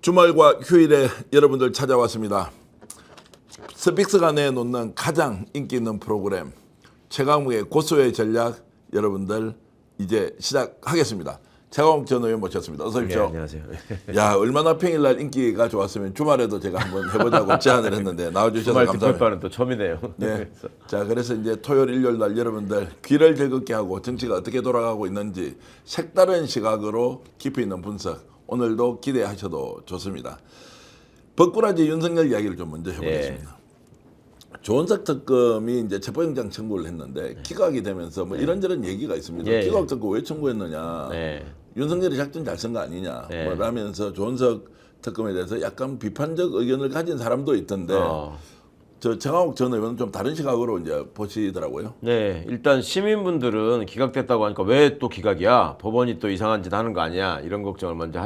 주말과 휴일에 여러분들 찾아왔습니다. 스픽스가 내놓는 가장 인기 있는 프로그램 최강욱의 고소의 전략 여러분들 이제 시작하겠습니다. 최강욱 전 의원 모셨습니다. 어서 오십시오. 네, 안녕하세요. 야, 얼마나 평일날 인기가 좋았으면 주말에도 제가 한번 해보자고 제안을 했는데 나와주셔서 주말 감사합니다. 특별바는 또 처음이네요. 네. 자, 그래서 이제 토요일, 일요일 날 여러분들 귀를 즐겁게 하고 정치가 어떻게 돌아가고 있는지 색다른 시각으로 깊이 있는 분석 오늘도 기대하셔도 좋습니다. 벅꾸라지 윤석열 이야기를 좀 먼저 해보겠습니다. 조은석 특검이 이제 체포영장 청구를 했는데 기각이 되면서 뭐 이런저런 얘기가 있습니다. 예, 기각 듣고 왜 청구했느냐? 네. 윤석열이 작전 잘 쓴 거 아니냐? 네. 뭐 라면서 조은석 특검에 대해서 약간 비판적 의견을 가진 사람도 있던데 저 최강욱 전 의원은 좀 다른 시각으로 이제 보시더라고요. 네, 일단 시민분들은 기각됐다고 하니까 왜 또 기각이야? 법원이 또 이상한 짓 하는 거 아니야? 이런 걱정을 먼저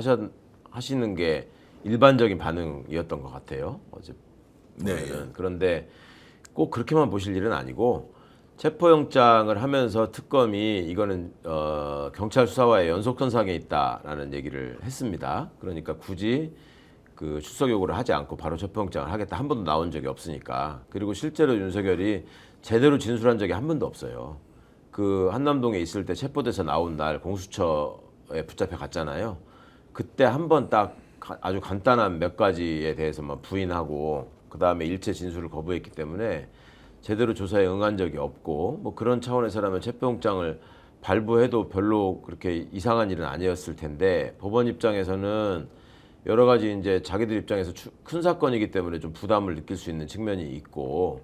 하시는 게 일반적인 반응이었던 것 같아요. 어제 네. 보면은. 그런데 꼭 그렇게만 보실 일은 아니고 체포영장을 하면서 특검이 이거는 경찰 수사와의 연속선 사항에 있다라는 얘기를 했습니다. 그러니까 굳이 그 출석 요구를 하지 않고 바로 체포영장을 하겠다 한 번도 나온 적이 없으니까. 그리고 실제로 윤석열이 제대로 진술한 적이 한 번도 없어요. 그 한남동에 있을 때 체포돼서 나온 날 공수처에 붙잡혀 갔잖아요. 그때 한 번 딱 아주 간단한 몇 가지에 대해서만 부인하고 그 다음에 일체 진술을 거부했기 때문에 제대로 조사에 응한 적이 없고 뭐 그런 차원에서라면 체포영장을 발부해도 별로 그렇게 이상한 일은 아니었을 텐데 법원 입장에서는 여러 가지 이제 자기들 입장에서 큰 사건이기 때문에 좀 부담을 느낄 수 있는 측면이 있고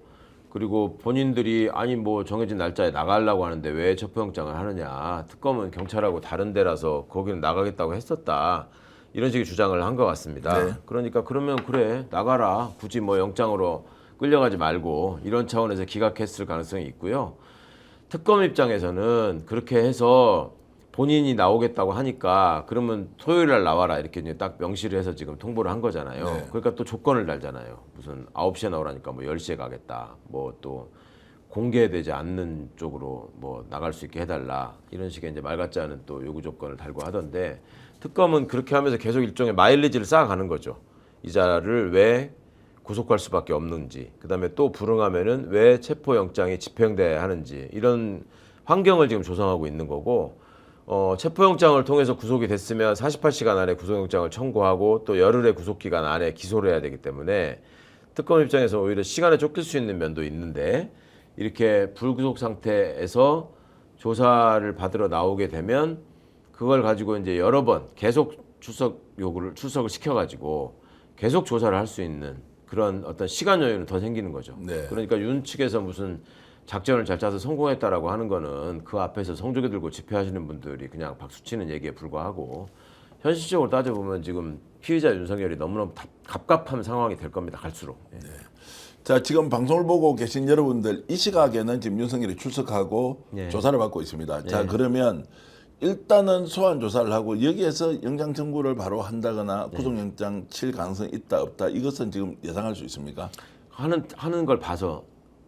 그리고 본인들이 아니 뭐 정해진 날짜에 나가려고 하는데 왜 체포영장을 하느냐 특검은 경찰하고 다른 데라서 거기는 나가겠다고 했었다 이런 식의 주장을 한 것 같습니다. 네. 그러니까 그러면 그래 나가라 굳이 뭐 영장으로 끌려가지 말고 이런 차원에서 기각했을 가능성이 있고요. 특검 입장에서는 그렇게 해서 본인이 나오겠다고 하니까 그러면 토요일 날 나와라 이렇게 이제 딱 명시를 해서 지금 통보를 한 거잖아요. 네. 그러니까 또 조건을 달잖아요. 무슨 9시에 나오라니까 뭐 10시에 가겠다. 뭐 또 공개되지 않는 쪽으로 뭐 나갈 수 있게 해달라. 이런 식의 이제 말 같지 않은 또 요구 조건을 달고 하던데 특검은 그렇게 하면서 계속 일종의 마일리지를 쌓아가는 거죠. 이자를 왜 구속할 수밖에 없는지, 그다음에 또 불응하면은 왜 체포영장이 집행돼야 하는지 이런 환경을 지금 조성하고 있는 거고 체포영장을 통해서 구속이 됐으면 48시간 안에 구속영장을 청구하고 또 열흘의 구속기간 안에 기소를 해야 되기 때문에 특검 입장에서 오히려 시간에 쫓길 수 있는 면도 있는데 이렇게 불구속 상태에서 조사를 받으러 나오게 되면 그걸 가지고 이제 여러 번 계속 출석을 시켜가지고 계속 조사를 할 수 있는 그런 어떤 시간 여유는 더 생기는 거죠. 네. 그러니까 윤 측에서 무슨 작전을 잘 짜서 성공했다라고 하는 거는 그 앞에서 성조기 들고 집회하시는 분들이 그냥 박수치는 얘기에 불과하고 현실적으로 따져보면 지금 피의자 윤석열이 너무너무 갑갑한 상황이 될 겁니다. 갈수록. 네. 자, 지금 방송을 보고 계신 여러분들 이 시각에는 지금 윤석열이 출석하고 네. 조사를 받고 있습니다. 자, 그러면 일단은 소환 조사를 하고 여기에서 영장 청구를 바로 한다거나 구속영장 칠 가능성이 있다 없다 이것은 지금 예상할 수 있습니까? 하는 걸 봐서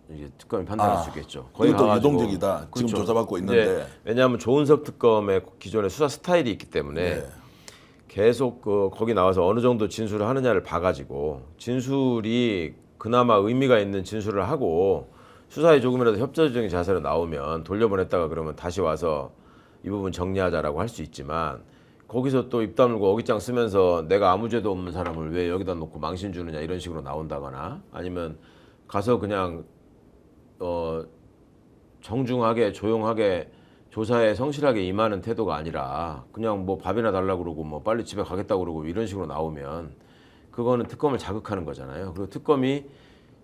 이제 특검이 판단할 수 있겠죠. 이것도 가가지고. 유동적이다. 지금 그렇죠. 조사받고 있는데. 왜냐하면 조은석 특검의 기존의 수사 스타일이 있기 때문에 네. 계속 거기 나와서 어느 정도 진술을 하느냐를 봐가지고 진술이 그나마 의미가 있는 진술을 하고 수사에 조금이라도 협조적인 자세로 나오면 돌려보냈다가 그러면 다시 와서 이 부분 정리하자라고 할 수 있지만 거기서 또 입 다물고 어깃장 쓰면서 내가 아무 죄도 없는 사람을 왜 여기다 놓고 망신 주느냐 이런 식으로 나온다거나 아니면 가서 그냥 정중하게 조용하게 조사에 성실하게 임하는 태도가 아니라 그냥 뭐 밥이나 달라고 그러고 뭐 빨리 집에 가겠다고 그러고 이런 식으로 나오면 그거는 특검을 자극하는 거잖아요. 그리고 특검이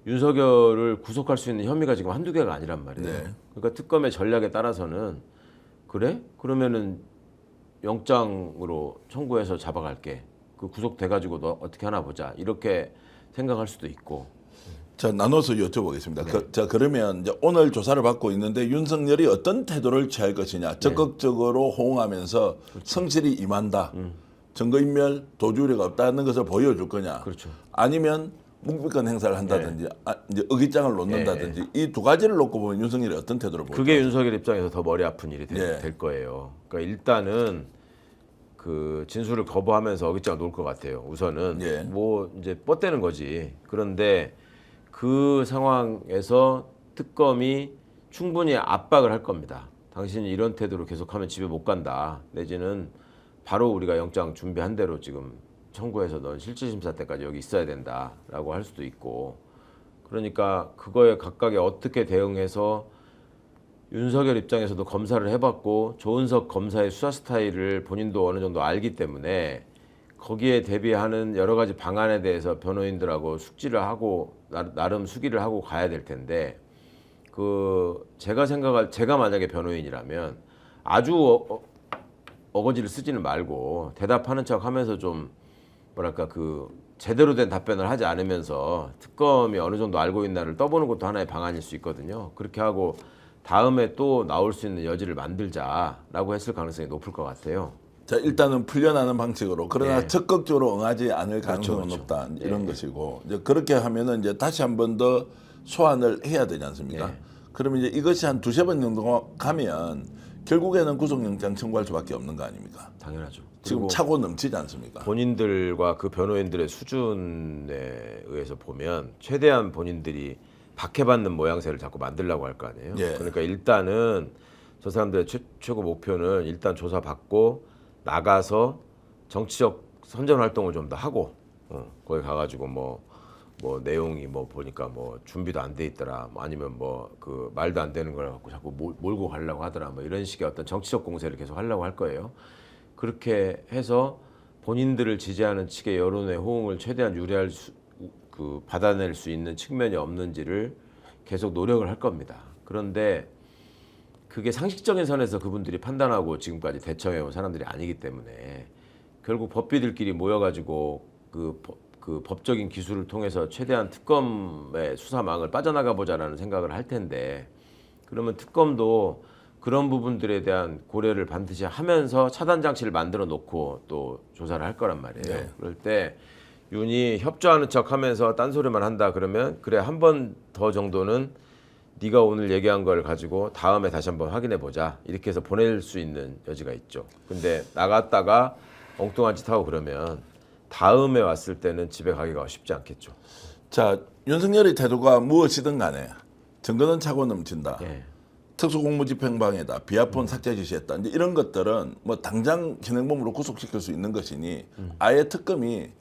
윤석열을 구속할 수 있는 혐의가 지금 한두 개가 아니란 말이에요. 네. 그러니까 특검의 전략에 따라서는 그래? 그러면은 영장으로 청구해서 잡아갈게. 그 구속돼가지고 너 어떻게 하나 보자. 이렇게 생각할 수도 있고. 자, 나눠서 여쭤보겠습니다. 자, 그러면 이제 오늘 조사를 받고 있는데 윤석열이 어떤 태도를 취할 것이냐. 적극적으로 호응하면서 성실히 임한다. 증거인멸, 도주 우려가 없다는 것을 보여줄 거냐. 그렇죠. 아니면 묵비권 행사를 한다든지 이제 어깃장을 놓는다든지 이 두 가지를 놓고 보면 윤석열이 어떤 태도를 보일까요? 그게 윤석열 입장에서 더 머리 아픈 일이 네. 될 거예요. 그러니까 일단은 그 진술을 거부하면서 어깃장을 놓을 것 같아요. 우선은 예. 뭐 이제 뻗대는 거지. 그런데 그 상황에서 특검이 충분히 압박을 할 겁니다. 당신이 이런 태도로 계속하면 집에 못 간다. 내지는 바로 우리가 영장 준비한 대로 지금 청구해서 넌 실질심사 때까지 여기 있어야 된다라고 할 수도 있고. 그러니까 그거에 각각에 어떻게 대응해서 윤석열 입장에서도 검사를 해봤고 조은석 검사의 수사 스타일을 본인도 어느 정도 알기 때문에 거기에 대비하는 여러 가지 방안에 대해서 변호인들하고 숙지를 하고 나름 수기를 하고 가야 될 텐데 그 제가 만약에 변호인이라면 아주 어거지를 쓰지는 말고 대답하는 척하면서 좀 뭐랄까 그 제대로 된 답변을 하지 않으면서 특검이 어느 정도 알고 있나를 떠보는 것도 하나의 방안일 수 있거든요. 그렇게 하고 다음에 또 나올 수 있는 여지를 만들자라고 했을 가능성이 높을 것 같아요. 자, 일단은 풀려나는 방식으로 그러나 예. 적극적으로 응하지 않을 가능성은 그렇죠. 높다 이런 예. 것이고 이제 그렇게 하면은 이제 다시 한 번 더 소환을 해야 되지 않습니까? 예. 그러면 이제 이것이 한 두세 번 정도 가면 결국에는 구속영장 청구할 수밖에 없는 거 아닙니까? 당연하죠. 지금 그리고 차고 넘치지 않습니까? 본인들과 그 변호인들의 수준에 의해서 보면 최대한 본인들이 박해받는 모양새를 자꾸 만들려고 할 거 아니에요. 예. 그러니까 일단은 저 사람들의 최고 목표는 일단 조사받고 나가서 정치적 선전 활동을 좀 더 하고 거기 가가지고 뭐 내용이 뭐 보니까 뭐 준비도 안 돼 있더라 뭐 아니면 뭐 그 말도 안 되는 걸 갖고 자꾸 몰고 가려고 하더라 뭐 이런 식의 어떤 정치적 공세를 계속 하려고 할 거예요. 그렇게 해서 본인들을 지지하는 측의 여론의 호응을 최대한 유리할 받아낼 수 있는 측면이 없는지를 계속 노력을 할 겁니다. 그런데 그게 상식적인 선에서 그분들이 판단하고 지금까지 대처해온 사람들이 아니기 때문에 결국 법비들끼리 모여가지고 그 법적인 기술을 통해서 최대한 특검의 수사망을 빠져나가 보자라는 생각을 할 텐데 그러면 특검도 그런 부분들에 대한 고려를 반드시 하면서 차단 장치를 만들어 놓고 또 조사를 할 거란 말이에요. 네. 그럴 때 윤이 협조하는 척하면서 딴소리만 한다 그러면 그래 한 번 더 정도는 네가 오늘 얘기한 걸 가지고 다음에 다시 한번 확인해 보자 이렇게 해서 보낼 수 있는 여지가 있죠. 근데 나갔다가 엉뚱한 짓 하고 그러면 다음에 왔을 때는 집에 가기가 쉽지 않겠죠. 자, 윤석열의 태도가 무엇이든 간에 증거는 차고 넘친다. 예. 특수공무집행방해다, 비아폰 삭제 지시했다. 이제 이런 것들은 뭐 당장 현행범으로 구속시킬 수 있는 것이니 아예 특검이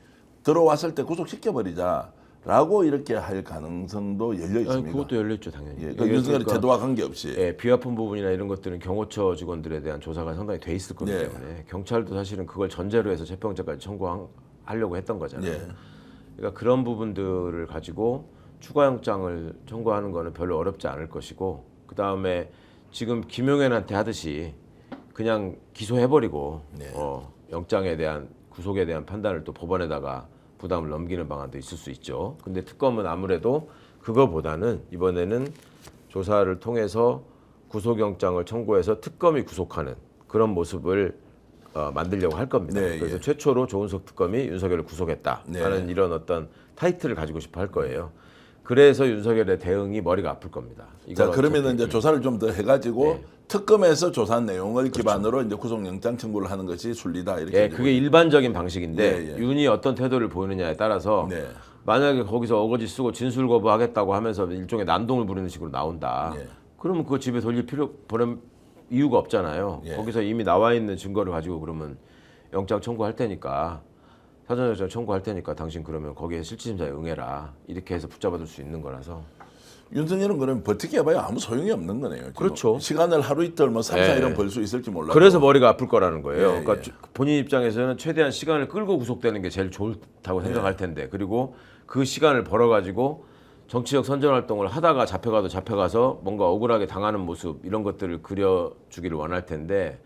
들어왔을 때 구속시켜 버리자라고 이렇게 할 가능성도 열려 있습니다. 그것도 열렸죠 당연히. 예, 그러니까 윤석열의 그러니까 태도와 관계없이. 예, 비화폰 부분이나 이런 것들은 경호처 직원들에 대한 조사가 상당히 돼 있을 거기 예. 때문에 경찰도 사실은 그걸 전제로 해서 재평자까지 청구하려고 했던 거잖아요. 예. 그러니까 그런 부분들을 가지고 추가영장을 청구하는 거는 별로 어렵지 않을 것이고 그 다음에 지금 김용현한테 하듯이 그냥 기소해버리고 네. 영장에 대한 구속에 대한 판단을 또 법원에다가 부담을 넘기는 방안도 있을 수 있죠. 근데 특검은 아무래도 그거보다는 이번에는 조사를 통해서 구속영장을 청구해서 특검이 구속하는 그런 모습을 만들려고 할 겁니다. 네, 그래서 예. 최초로 조은석 특검이 윤석열을 구속했다 네. 하는 이런 어떤 타이틀을 가지고 싶어 할 거예요. 그래서 윤석열의 대응이 머리가 아플 겁니다. 자, 이건 그러면은 어차피- 이제 조사를 좀 더 해가지고 네. 특검에서 조사한 내용을 기반으로 이제 구속영장 청구를 하는 것이 순리다 이렇게. 예, 이제 그게 일반적인 방식인데 예, 예. 윤이 어떤 태도를 보이느냐에 따라서 네. 만약에 거기서 어거지 쓰고 진술 거부하겠다고 하면서 일종의 난동을 부리는 식으로 나온다. 예. 그러면 그거 집에 보낼 이유가 없잖아요. 예. 거기서 이미 나와 있는 증거를 가지고 그러면 영장 청구할 테니까 사전영장 청구할 테니까 당신 그러면 거기에 실질심사에 응해라. 이렇게 해서 붙잡아둘 수 있는 거라서. 윤석열은 그러면 버티게 해봐야 아무 소용이 없는 거네요. 지금. 그렇죠. 시간을 하루 이틀 뭐 3, 예. 4일은 벌 수 있을지 몰라도. 그래서 머리가 아플 거라는 거예요. 예, 그러니까 예. 본인 입장에서는 최대한 시간을 끌고 구속되는 게 제일 좋다고 생각할 텐데 그리고 그 시간을 벌어가지고 정치적 선전 활동을 하다가 잡혀가서 뭔가 억울하게 당하는 모습 이런 것들을 그려주기를 원할 텐데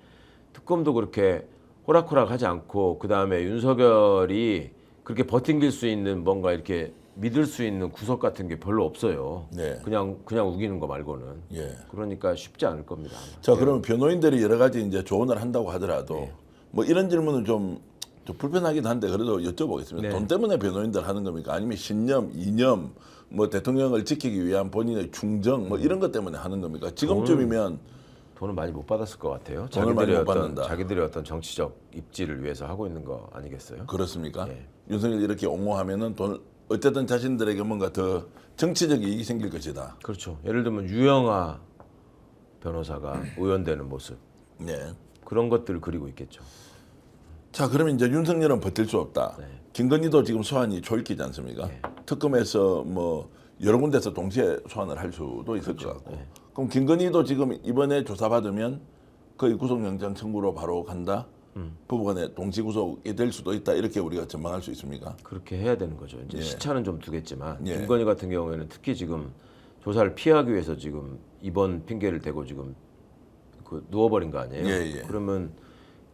특검도 그렇게 호락호락하지 않고 그 다음에 윤석열이 그렇게 버팅길 수 있는 뭔가 이렇게 믿을 수 있는 구석 같은 게 별로 없어요. 네. 그냥 우기는 거 말고는. 예. 그러니까 쉽지 않을 겁니다. 아마. 자, 그러면 변호인들이 여러 가지 이제 조언을 한다고 하더라도 네. 뭐 이런 질문은 좀 불편하긴 한데 그래도 여쭤보겠습니다. 네. 돈 때문에 변호인들 하는 겁니까? 아니면 신념, 이념, 뭐 대통령을 지키기 위한 본인의 충정 뭐 이런 것 때문에 하는 겁니까? 지금쯤이면 돈을 많이 못 받았을 것 같아요. 돈을 많이 못 받는다. 자기들의 어떤 정치적 입지를 위해서 하고 있는 거 아니겠어요? 그렇습니까? 예. 윤석열이 이렇게 옹호하면은 돈 어쨌든 자신들에게 뭔가 더 정치적 이익이 생길 것이다. 그렇죠. 예를 들면 유영아 변호사가 의원되는 모습 네. 그런 것들을 그리고 있겠죠. 자, 그러면 이제 윤석열은 버틸 수 없다. 네. 김건희도 지금 소환이 초읽기지 않습니까? 네. 특검에서 뭐 여러 군데서 동시에 소환을 할 수도 있을 것 같고. 네. 그럼 김건희도 지금 이번에 조사받으면 거의 구속영장 청구로 바로 간다. 부부간에 동시 구속이 될 수도 있다. 이렇게 우리가 전망할 수 있습니까? 그렇게 해야 되는 거죠. 이제 예. 시차는 좀 두겠지만 예. 김건희 같은 경우에는 특히 지금 조사를 피하기 위해서 지금 이번 핑계를 대고 지금 그 누워버린 거 아니에요? 예, 예. 그러면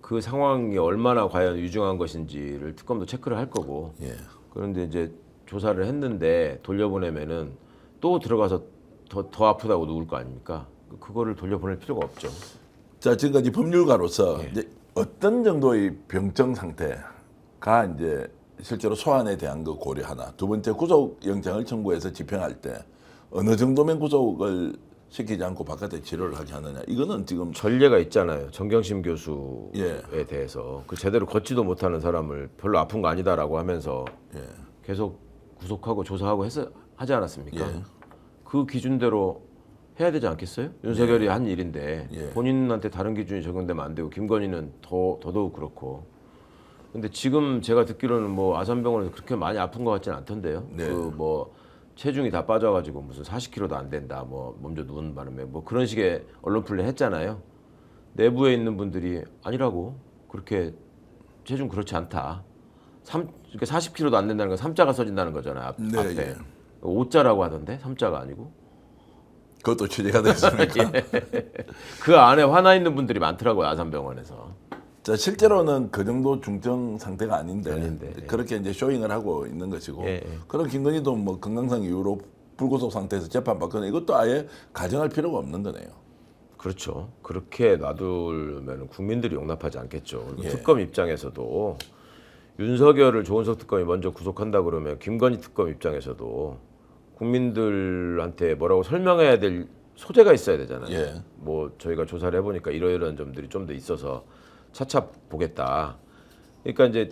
그 상황이 얼마나 과연 유중한 것인지를 특검도 체크를 할 거고. 예. 그런데 이제 조사를 했는데 돌려보내면은 또 들어가서 더 아프다고 누울 거 아닙니까? 그거를 돌려보낼 필요가 없죠. 자, 지금까지 법률가로서 예. 이제 어떤 정도의 병정 상태가 이제 실제로 소환에 대한 거 고려하나. 두 번째 구속영장을 청구해서 집행할 때 어느 정도면 구속을 시키지 않고 바깥에 치료를 하게 하느냐. 이거는 지금 전례가 있잖아요. 정경심 교수에 예. 대해서 그 제대로 걷지도 못하는 사람을 별로 아픈 거 아니다라고 하면서 예. 계속 구속하고 조사하고 하지 않았습니까? 예. 그 기준대로 해야 되지 않겠어요? 윤석열이 한 일인데 예. 본인한테 다른 기준이 적용되면 안 되고 김건희는 더더욱 그렇고. 근데 지금 제가 듣기로는 뭐 아산병원에서 그렇게 많이 아픈 것 같지는 않던데요. 네. 그 뭐 체중이 다 빠져가지고 무슨 40kg도 안 된다. 뭐 몸져 누운 바람에 뭐 그런 식의 언론 플레이 했잖아요. 내부에 있는 분들이 아니라고 그렇게 체중 그렇지 않다. 그러니까 40kg도 안 된다는 건 3자가 써진다는 거잖아요. 네, 앞에. 예. 5자라고 하던데 3자가 아니고. 그것도 취재가 됐습니까? 그 안에 화나 있는 분들이 많더라고요. 아산병원에서. 자, 실제로는 그 정도 중증 상태가 아닌데, 예. 그렇게 이제 쇼잉을 하고 있는 것이고 예, 예. 그런 김건희도 뭐 건강상 이유로 불구속 상태에서 재판받거나 이것도 아예 가정할 필요가 없는 거네요. 그렇죠. 그렇게 놔두면 국민들이 용납하지 않겠죠. 그리고 예. 특검 입장에서도 윤석열을 조은석 특검이 먼저 구속한다 그러면 김건희 특검 입장에서도 국민들한테 뭐라고 설명해야 될 소재가 있어야 되잖아요. 예. 뭐 저희가 조사를 해보니까 이러이러한 점들이 좀 더 있어서 차차 보겠다. 그러니까 이제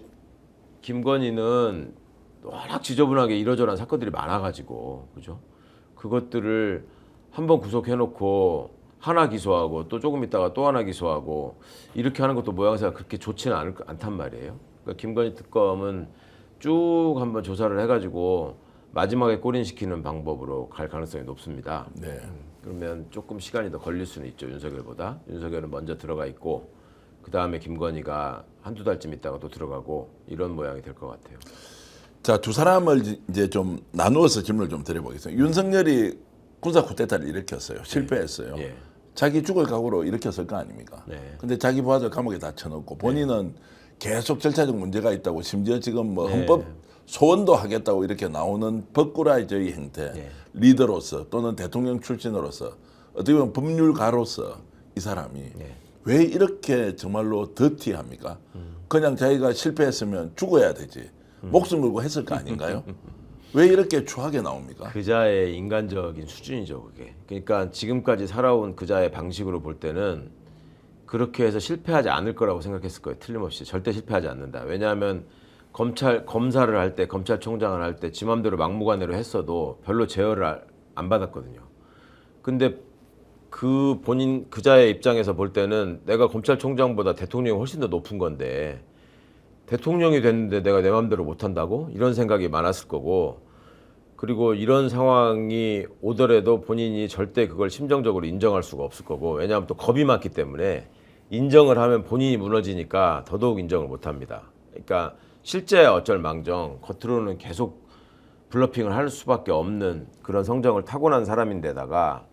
김건희는 워낙 지저분하게 이러저러한 사건들이 많아가지고 그죠? 그것들을 한번 구속해놓고 하나 기소하고 또 조금 있다가 또 하나 기소하고 이렇게 하는 것도 모양새가 그렇게 좋지는 않단 말이에요. 그러니까 김건희 특검은 쭉 한번 조사를 해가지고 마지막에 꼬린시키는 방법으로 갈 가능성이 높습니다. 네. 그러면 조금 시간이 더 걸릴 수는 있죠. 윤석열보다. 윤석열은 먼저 들어가 있고 그 다음에 김건희가 한두 달쯤 있다가 또 들어가고 이런 모양이 될 것 같아요. 자, 두 사람을 이제 좀 나누어서 질문을 좀 드려보겠습니다. 윤석열이 군사 쿠데타를 일으켰어요. 실패했어요. 예. 자기 죽을 각오로 일으켰을 거 아닙니까? 네. 근데 자기 부하들 감옥에 다 쳐넣고 본인은 계속 절차적 문제가 있다고 심지어 지금 뭐 네. 헌법 소원도 하겠다고 이렇게 나오는 법꾸라지의 행태, 네. 리더로서 또는 대통령 출신으로서 어떻게 보면 법률가로서 이 사람이 네. 왜 이렇게 정말로 더티합니까? 그냥 자기가 실패했으면 죽어야 되지. 목숨 걸고 했을 거 아닌가요? 왜 이렇게 추하게 나옵니까? 그자의 인간적인 수준이죠, 그게. 그러니까 지금까지 살아온 그자의 방식으로 볼 때는 그렇게 해서 실패하지 않을 거라고 생각했을 거예요. 틀림없이 절대 실패하지 않는다. 왜냐하면 검사를 할 때, 검찰총장을 할 때 지 맘대로 막무가내로 했어도 별로 제어를 안 받았거든요. 근데 그자의 입장에서 볼 때는 내가 검찰총장보다 대통령이 훨씬 더 높은 건데 대통령이 됐는데 내가 내 맘대로 못한다고? 이런 생각이 많았을 거고, 그리고 이런 상황이 오더라도 본인이 절대 그걸 심정적으로 인정할 수가 없을 거고, 왜냐하면 또 겁이 많기 때문에 인정을 하면 본인이 무너지니까 더더욱 인정을 못합니다. 그러니까 실제 어쩔 망정 겉으로는 계속 블러핑을 할 수밖에 없는 그런 성정을 타고난 사람인데다가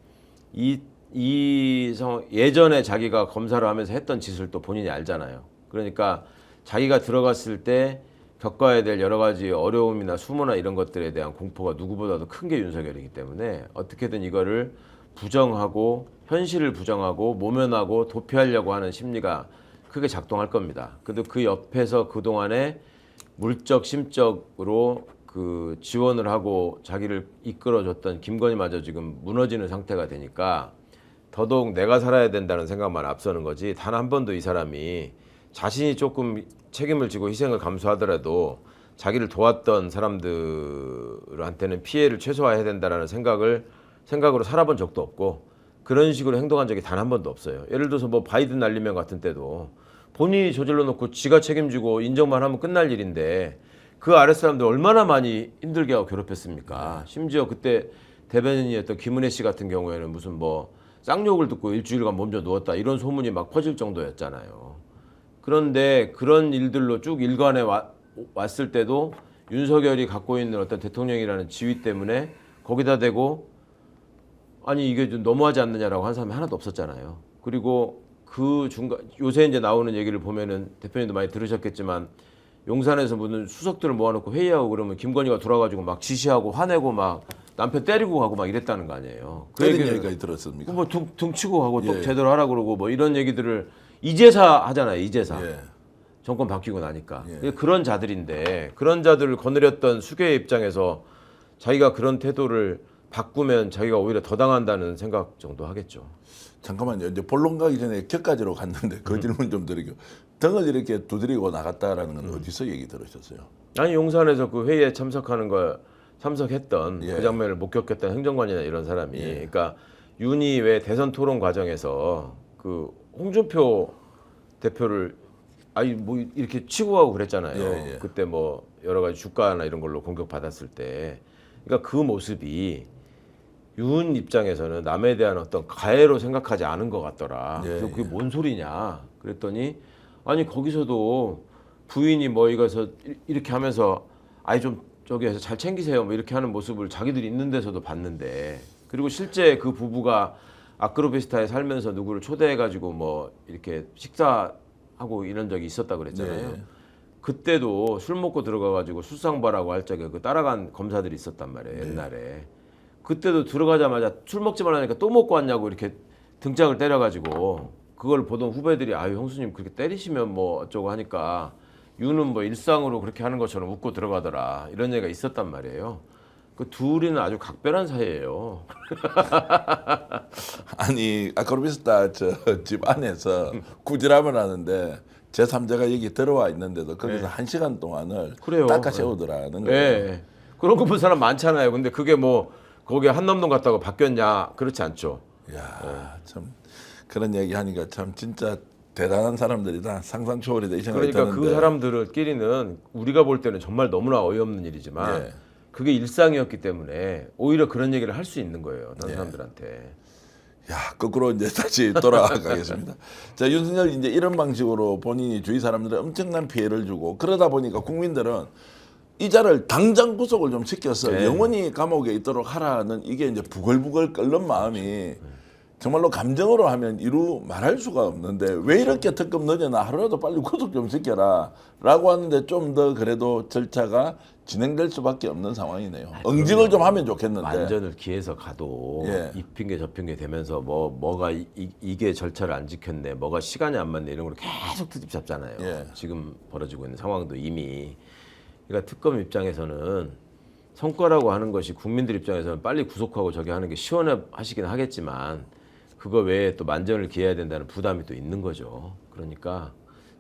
예전에 자기가 검사를 하면서 했던 짓을 또 본인이 알잖아요. 그러니까 자기가 들어갔을 때 겪어야 될 여러 가지 어려움이나 수모나 이런 것들에 대한 공포가 누구보다도 큰 게 윤석열이기 때문에 어떻게든 이거를 부정하고 현실을 부정하고 모면하고 도피하려고 하는 심리가 크게 작동할 겁니다. 그래도 그 옆에서 그동안에 물적 심적으로 그 지원을 하고 자기를 이끌어줬던 김건희마저 지금 무너지는 상태가 되니까 더더욱 내가 살아야 된다는 생각만 앞서는 거지 단 한 번도 이 사람이 자신이 조금 책임을 지고 희생을 감수하더라도 자기를 도왔던 사람들한테는 피해를 최소화해야 된다는 생각으로 살아본 적도 없고 그런 식으로 행동한 적이 단 한 번도 없어요. 예를 들어서 뭐 바이든 날리면 같은 때도 본인이 저질러 놓고 지가 책임지고 인정만 하면 끝날 일인데 그 아랫 사람들 얼마나 많이 힘들게 하고 괴롭혔습니까? 심지어 그때 대변인이었던 김은혜 씨 같은 경우에는 무슨 뭐 쌍욕을 듣고 일주일간 몸져 누웠다 이런 소문이 막 퍼질 정도였잖아요. 그런데 그런 일들로 쭉 일관해 왔을 때도 윤석열이 갖고 있는 어떤 대통령이라는 지위 때문에 거기다 대고 아니 이게 좀 너무하지 않느냐라고 한 사람이 하나도 없었잖아요. 그리고 그 중간 요새 이제 나오는 얘기를 보면은 대표님도 많이 들으셨겠지만 용산에서 무슨 수석들을 모아놓고 회의하고 그러면 김건희가 돌아가지고 막 지시하고 화내고 막 남편 때리고 가고 막 이랬다는 거 아니에요. 그 그런 얘기까지 들었습니까? 뭐 등치고 하고 또 예. 제대로 하라 그러고 뭐 이런 얘기들을 이제사 하잖아요. 이제사. 예. 정권 바뀌고 나니까. 예. 그런 자들인데 그런 자들을 거느렸던 수계의 입장에서 자기가 그런 태도를 바꾸면 자기가 오히려 더 당한다는 생각 정도 하겠죠. 잠깐만요. 이제 본론 가기 전에 격가지로 갔는데 그 질문 좀 드리고 등을 이렇게 두드리고 나갔다라는 건 어디서 얘기 들으셨어요? 아니 용산에서 그 회의에 참석했던 예. 그 장면을 목격했던 행정관이나 이런 사람이 그러니까 윤희 왜 대선 토론 과정에서 그 홍준표 대표를 아니 뭐 이렇게 치고 가고 그랬잖아요. 예, 예. 그때 뭐 여러 가지 주가나 이런 걸로 공격받았을 때 그러니까 그 모습이 윤 입장에서는 남에 대한 어떤 가해로 생각하지 않은 것 같더라. 예, 그래서 그게 뭔 소리냐 그랬더니 아니 거기서도 부인이 뭐 이거서 이렇게 하면서 아이 좀 저기 해서 잘 챙기세요 뭐 이렇게 하는 모습을 자기들이 있는 데서도 봤는데 그리고 실제 그 부부가 아크로비스타에 살면서 누구를 초대해가지고 뭐 이렇게 식사하고 이런 적이 있었다 그랬잖아요. 예. 그때도 술 먹고 들어가가지고 술상바라고 할 적에 그 따라간 검사들이 있었단 말이에요. 옛날에. 그때도 들어가자마자 술 먹지 말라니까 또 먹고 왔냐고 이렇게 등짝을 때려가지고 그걸 보던 후배들이 아유 형수님 그렇게 때리시면 뭐 어쩌고 하니까 유는 뭐 일상으로 그렇게 하는 것처럼 웃고 들어가더라 이런 얘기가 있었단 말이에요. 그 둘이는 아주 각별한 사이예요. 아니 아크로비스타 저 집 안에서 구질함을 하는데 제3자가 여기 들어와 있는데도 거기서 1시간 동안을 그래요. 닦아 세우더라는 거예요. 예. 그런 거 본 사람 많잖아요. 근데 그게 뭐 거기에 한남동 갔다고 바뀌었냐 그렇지 않죠. 야, 참 그런 얘기 하니까 참 진짜 대단한 사람들이다. 상상 초월이다 이 생각이 그러니까 드는데. 그 사람들끼리는 우리가 볼 때는 정말 너무나 어이없는 일이지만 예. 그게 일상이었기 때문에 오히려 그런 얘기를 할 수 있는 거예요. 다른 예. 사람들한테. 야, 거꾸로 이제 다시 돌아가겠습니다. 자, 윤석열 이제 이런 방식으로 본인이 주위 사람들에 엄청난 피해를 주고 그러다 보니까 국민들은 이자를 당장 구속을 좀 시켜서 네. 영원히 감옥에 있도록 하라는 이게 이제 부글부글 끓는 마음이 정말로 감정으로 하면 이루 말할 수가 없는데 왜 이렇게 특검 늦어나 하루라도 빨리 구속 좀 시켜라 라고 하는데 좀 더 그래도 절차가 진행될 수밖에 없는 상황이네요. 응징을 좀 하면 좋겠는데. 완전을 기해서 가도 예. 이 핑계 저 핑계 되면서 뭐가 이게 절차를 안 지켰네, 뭐가 시간이 안 맞네 이런 걸 계속 트집 잡잖아요. 예. 지금 벌어지고 있는 상황도 이미. 그러니까 특검 입장에서는 성과라고 하는 것이 국민들 입장에서는 빨리 구속하고 저기 하는 게 시원해 하시긴 하겠지만 그거 외에 또 만전을 기해야 된다는 부담이 또 있는 거죠. 그러니까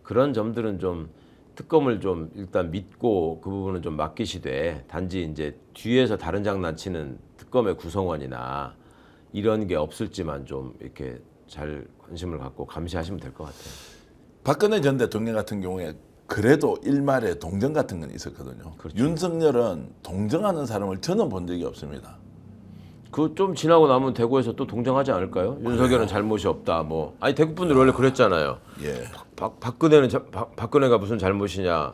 그런 점들은 좀 특검을 좀 일단 믿고 그 부분은 좀 맡기시되 단지 이제 뒤에서 다른 장난치는 특검의 구성원이나 이런 게 없을지만 좀 이렇게 잘 관심을 갖고 감시하시면 될 것 같아요. 박근혜 전 대통령 같은 경우에 그래도 일말에 동정 같은 건 있었거든요. 그렇죠. 윤석열은 동정하는 사람을 저는 본 적이 없습니다. 그 좀 지나고 나면 대구에서 또 동정하지 않을까요? 윤석열은 잘못이 없다. 뭐 아니 대구 분들 원래 그랬잖아요. 예. 박근혜가 무슨 잘못이냐?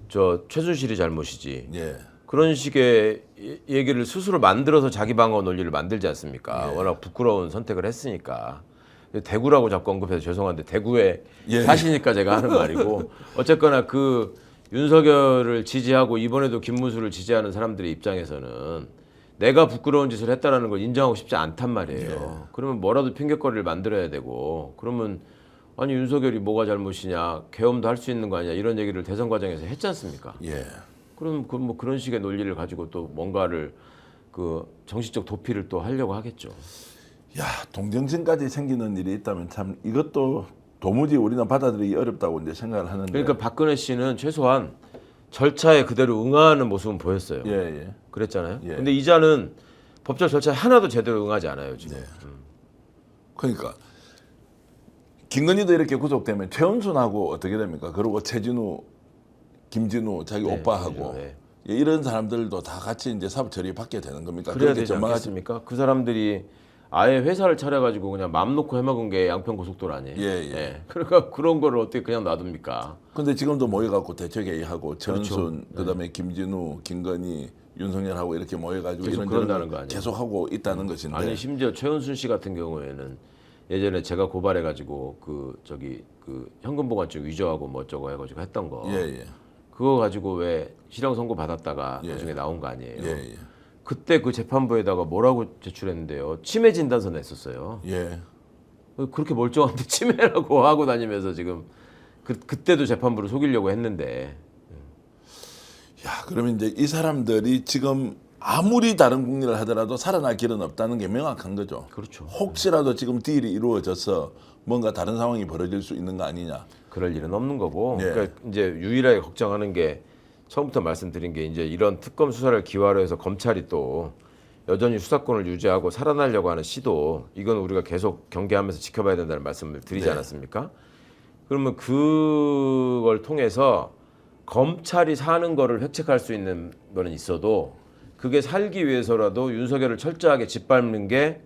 저 최순실이 잘못이지. 예. 그런 식의 얘기를 스스로 만들어서 자기 방어 논리를 만들지 않습니까? 예. 워낙 부끄러운 선택을 했으니까. 대구라고 자꾸 언급해서 죄송한데 대구에 예. 사시니까 제가 하는 말이고 어쨌거나 그 윤석열을 지지하고 이번에도 김문수를 지지하는 사람들의 입장에서는 내가 부끄러운 짓을 했다라는 걸 인정하고 싶지 않단 말이에요. 예. 그러면 뭐라도 핑계거리를 만들어야 되고 그러면 아니 윤석열이 뭐가 잘못이냐 계엄도 할 수 있는 거 아니냐 이런 얘기를 대선 과정에서 했지 않습니까? 예. 그럼 뭐 그런 식의 논리를 가지고 또 뭔가를 그 정치적 도피를 또 하려고 하겠죠. 야, 동정심까지 생기는 일이 있다면 참 이것도 도무지 우리는 받아들이기 어렵다고 이제 생각을 하는데. 그러니까 박근혜 씨는 최소한 절차에 그대로 응하는 모습은 보였어요. 예, 예. 그랬잖아요. 예. 근데 이자는 법적 절차에 하나도 제대로 응하지 않아요 지금. 네. 그러니까 김건희도 이렇게 구속되면 최은순하고 어떻게 됩니까? 그리고 최진우, 김진우 자기 네, 오빠하고 네. 예, 이런 사람들도 다 같이 이제 사법 처리 받게 되는 겁니까? 그래야 그렇게 되지 전망하시- 않겠습니까? 그 사람들이 아예 회사를 차려가지고 그냥 맘 놓고 해먹은 게 양평 고속도로 아니에요? 예, 예. 그러니까 그런 거를 어떻게 그냥 놔둡니까? 근데 지금도 모여갖고 대책회의하고 최은순, 그렇죠. 그다음에 김진우, 김건희, 윤석열하고 이렇게 모여가지고 계속 이런 그런다는 거 아니에요? 계속하고 있다는 것인데. 아니 심지어 최은순 씨 같은 경우에는 예전에 제가 고발해가지고 그 현금 보관증 위조하고 뭐 어쩌고 해가지고 했던 거 예, 예, 그거 가지고 왜 실형 선고 받았다가 예. 나중에 나온 거 아니에요? 예, 예, 그때 그 재판부에다가 뭐라고 제출했는데요? 치매 진단서 냈었어요. 예. 그렇게 멀쩡한데 치매라고 하고 다니면서 지금 그때도 재판부를 속이려고 했는데 야, 그러면 이제 이 사람들이 지금 아무리 다른 국리를 하더라도 살아날 길은 없다는 게 명확한 거죠. 그렇죠. 혹시라도 지금 딜이 이루어져서 뭔가 다른 상황이 벌어질 수 있는 거 아니냐. 그럴 일은 없는 거고. 예. 그러니까 이제 유일하게 걱정하는 게 처음부터 말씀드린 게 이제 이런 특검 수사를 기화로 해서 검찰이 또 여전히 수사권을 유지하고 살아나려고 하는 시도 이건 우리가 계속 경계하면서 지켜봐야 된다는 말씀을 드리지 네. 않았습니까? 그러면 그걸 통해서 검찰이 사는 거를 획책할 수 있는 거는 있어도 그게 살기 위해서라도 윤석열을 철저하게 짓밟는 게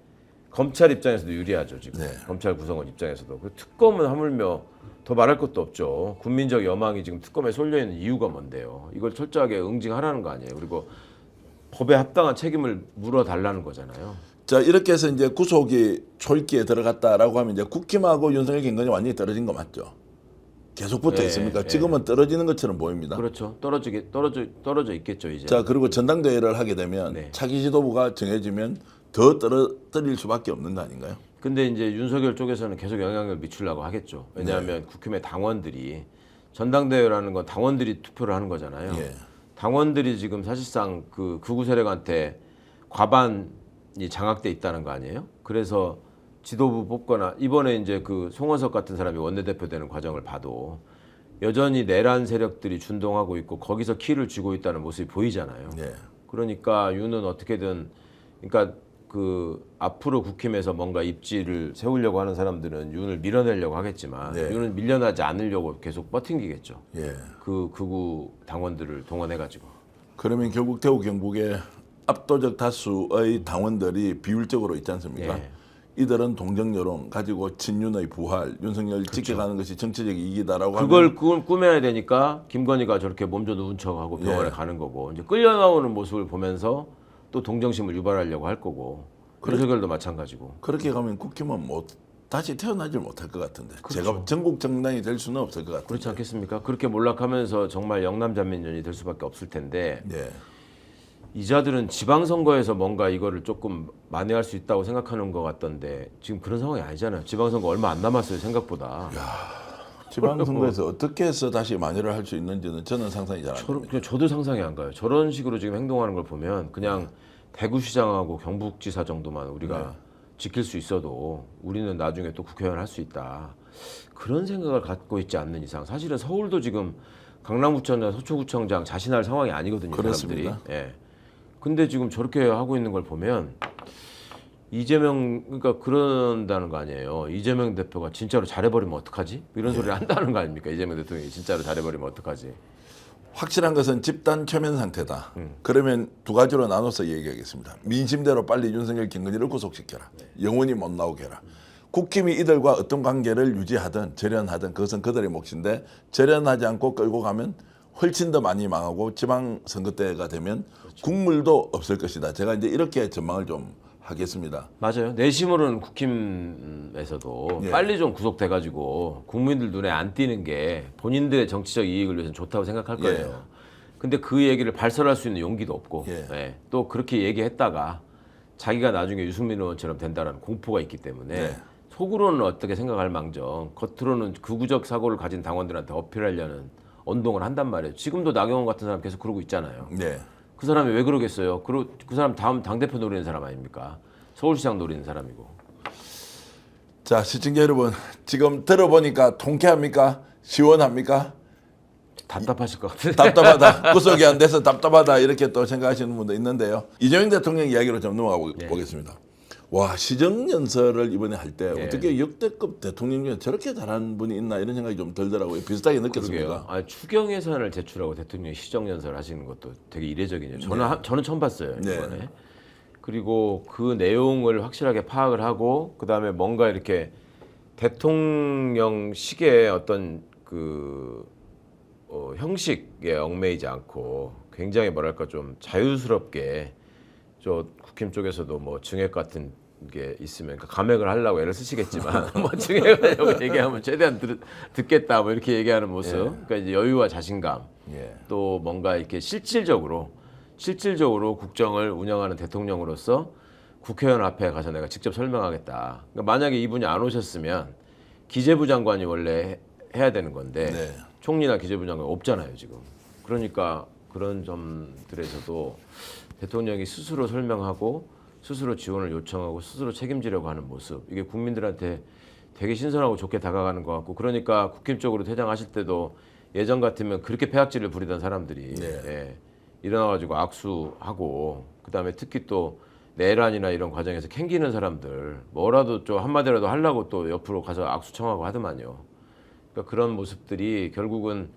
검찰 입장에서도 유리하죠 지금. 네. 검찰 구성원 입장에서도. 그 특검은 하물며 더 말할 것도 없죠. 국민적 여망이 지금 특검에 쏠려 있는 이유가 뭔데요? 이걸 철저하게 응징하라는 거 아니에요? 그리고 법에 합당한 책임을 물어달라는 거잖아요. 자, 이렇게 해서 이제 구속이 초읽기에 들어갔다라고 하면 이제 국힘하고 윤석열 김건희 완전히 떨어진 거 맞죠? 계속 붙어 예, 있습니까? 예. 지금은 떨어지는 것처럼 보입니다. 그렇죠. 떨어져 있겠죠 이제. 자, 그리고 전당대회를 하게 되면 네. 차기 지도부가 정해지면 더 떨어뜨릴 수밖에 없는 거 아닌가요? 근데 이제 윤석열 쪽에서는 계속 영향을 미치려고 하겠죠. 왜냐하면 네. 국힘의 당원들이 전당대회라는 건 당원들이 투표를 하는 거잖아요. 예. 당원들이 지금 사실상 그 극우 세력한테 과반이 장악돼 있다는 거 아니에요? 그래서 지도부 뽑거나 이번에 이제 그 송원석 같은 사람이 원내대표 되는 과정을 봐도 여전히 내란 세력들이 준동하고 있고 거기서 키를 쥐고 있다는 모습이 보이잖아요. 예. 그러니까 윤은 어떻게든 그러니까 그 앞으로 국힘에서 뭔가 입지를 세우려고 하는 사람들은 윤을 밀어내려고 하겠지만 네. 윤은 밀려나지 않으려고 계속 버팅기겠죠. 예. 그 극우 당원들을 동원해가지고. 그러면 결국 대구 경북의 압도적 다수의 당원들이 비율적으로 있지 않습니까? 예. 이들은 동정 여론 가지고 친윤의 부활, 윤석열 지켜가는 것이 정치적 이익이다라고 그걸 하면 꾸며야 되니까 김건희가 저렇게 몸져 누운 척하고 병원에 예. 가는 거고 이제 끌려 나오는 모습을 보면서 또 동정심을 유발하려고 할 거고. 윤석열도 마찬가지고. 그렇게 가면 국힘은 뭐 다시 태어나질 못할 것 같은데 그렇죠. 제가 전국 정당이 될 수는 없을 것 같은데. 그렇지 않겠습니까? 그렇게 몰락하면서 정말 영남잔민연이 될 수밖에 없을 텐데 예. 이자들은 지방선거에서 뭔가 이거를 조금 만회할 수 있다고 생각하는 것 같던데 지금 그런 상황이 아니잖아요. 지방선거 얼마 안 남았어요 생각보다. 지방선거에서 어떻게 해서 다시 만회를 할 수 있는지는 저는 상상이 잘 안 됩니다. 그냥 저도 상상이 안 가요. 저런 식으로 지금 행동하는 걸 보면 그냥 대구시장하고 경북지사 정도만 우리가 지킬 수 있어도 우리는 나중에 또 국회의원 할 수 있다. 그런 생각을 갖고 있지 않는 이상 사실은 서울도 지금 강남구청장, 서초구청장 자신할 상황이 아니거든요. 그렇습니다. 사람들이. 예. 근데 지금 저렇게 하고 있는 걸 보면 이재명 그러니까 그런다는 거 아니에요. 이재명 대표가 진짜로 잘해버리면 어떡하지? 이런 소리를 한다는 거 아닙니까? 이재명 대통령이 진짜로 잘해버리면 어떡하지? 확실한 것은 집단 최면 상태다. 그러면 두 가지로 나눠서 얘기하겠습니다. 민심대로 빨리 윤석열 김건희를 구속시켜라. 영원히 못 나오게 해라. 국힘이 이들과 어떤 관계를 유지하든 절연하든 그것은 그들의 몫인데 절연하지 않고 끌고 가면 훨씬 더 많이 망하고 지방선거 때가 되면 국물도 없을 것이다. 제가 이제 이렇게 전망을 좀 하겠습니다. 맞아요. 내심으로는 국힘에서도 예. 빨리 좀 구속돼가지고 국민들 눈에 안 띄는 게 본인들의 정치적 이익을 위해서는 좋다고 생각할 거예요. 예. 근데 그 얘기를 발설할 수 있는 용기도 없고 예. 예. 또 그렇게 얘기했다가 자기가 나중에 유승민 의원처럼 된다는 공포가 있기 때문에 예. 속으로는 어떻게 생각할 망정 겉으로는 극우적 사고를 가진 당원들한테 어필하려는 언동을 한단 말이에요. 지금도 나경원 같은 사람 계속 그러고 있잖아요. 네. 그 사람이 왜 그러겠어요? 그 사람 다음 당대표 노리는 사람 아닙니까? 서울시장 노리는 사람이고. 자, 시청자 여러분, 지금 들어보니까 통쾌합니까? 시원합니까? 답답하실 것 같은데. 답답하다. 구속이 안 돼서 답답하다. 이렇게 또 생각하시는 분도 있는데요. 이재명 대통령 이야기로 좀 넘어가 네. 보겠습니다. 와, 시정연설을 이번에 할 때 네. 어떻게 역대급 대통령 중에 저렇게 잘하는 분이 있나 이런 생각이 좀 들더라고요. 비슷하게 느꼈습니까? 아, 추경 예산을 제출하고 대통령이 시정연설 하시는 것도 되게 이례적이네요. 저는 처음 봤어요. 이번에. 네. 그리고 그 내용을 확실하게 파악을 하고 그다음에 뭔가 이렇게 대통령식의 어떤 그 형식에 얽매이지 않고 굉장히 뭐랄까 좀 자유스럽게 저 국힘 쪽에서도 뭐 증액 같은 게 있으면 그러니까 감액을 하려고 애를 쓰시겠지만 뭐 증액을 얘기하면 최대한 듣겠다 뭐 이렇게 얘기하는 모습. 그러니까 이제 여유와 자신감. 예. 또 뭔가 이렇게 실질적으로 국정을 운영하는 대통령으로서 국회의원 앞에 가서 내가 직접 설명하겠다. 그러니까 만약에 이분이 안 오셨으면 기재부 장관이 원래 해야 되는 건데 네. 총리나 기재부 장관 없잖아요 지금. 그러니까 그런 점들에서도 대통령이 스스로 설명하고 스스로 지원을 요청하고 스스로 책임지려고 하는 모습 이게 국민들한테 되게 신선하고 좋게 다가가는 것 같고 그러니까 국힘 쪽으로 퇴장하실 때도 예전 같으면 그렇게 폐악질을 부리던 사람들이 네. 예, 일어나가지고 악수하고 그다음에 특히 또 내란이나 이런 과정에서 캥기는 사람들 뭐라도 좀 한마디라도 하려고 또 옆으로 가서 악수 청하고 하더만요. 그러니까 그런 모습들이 결국은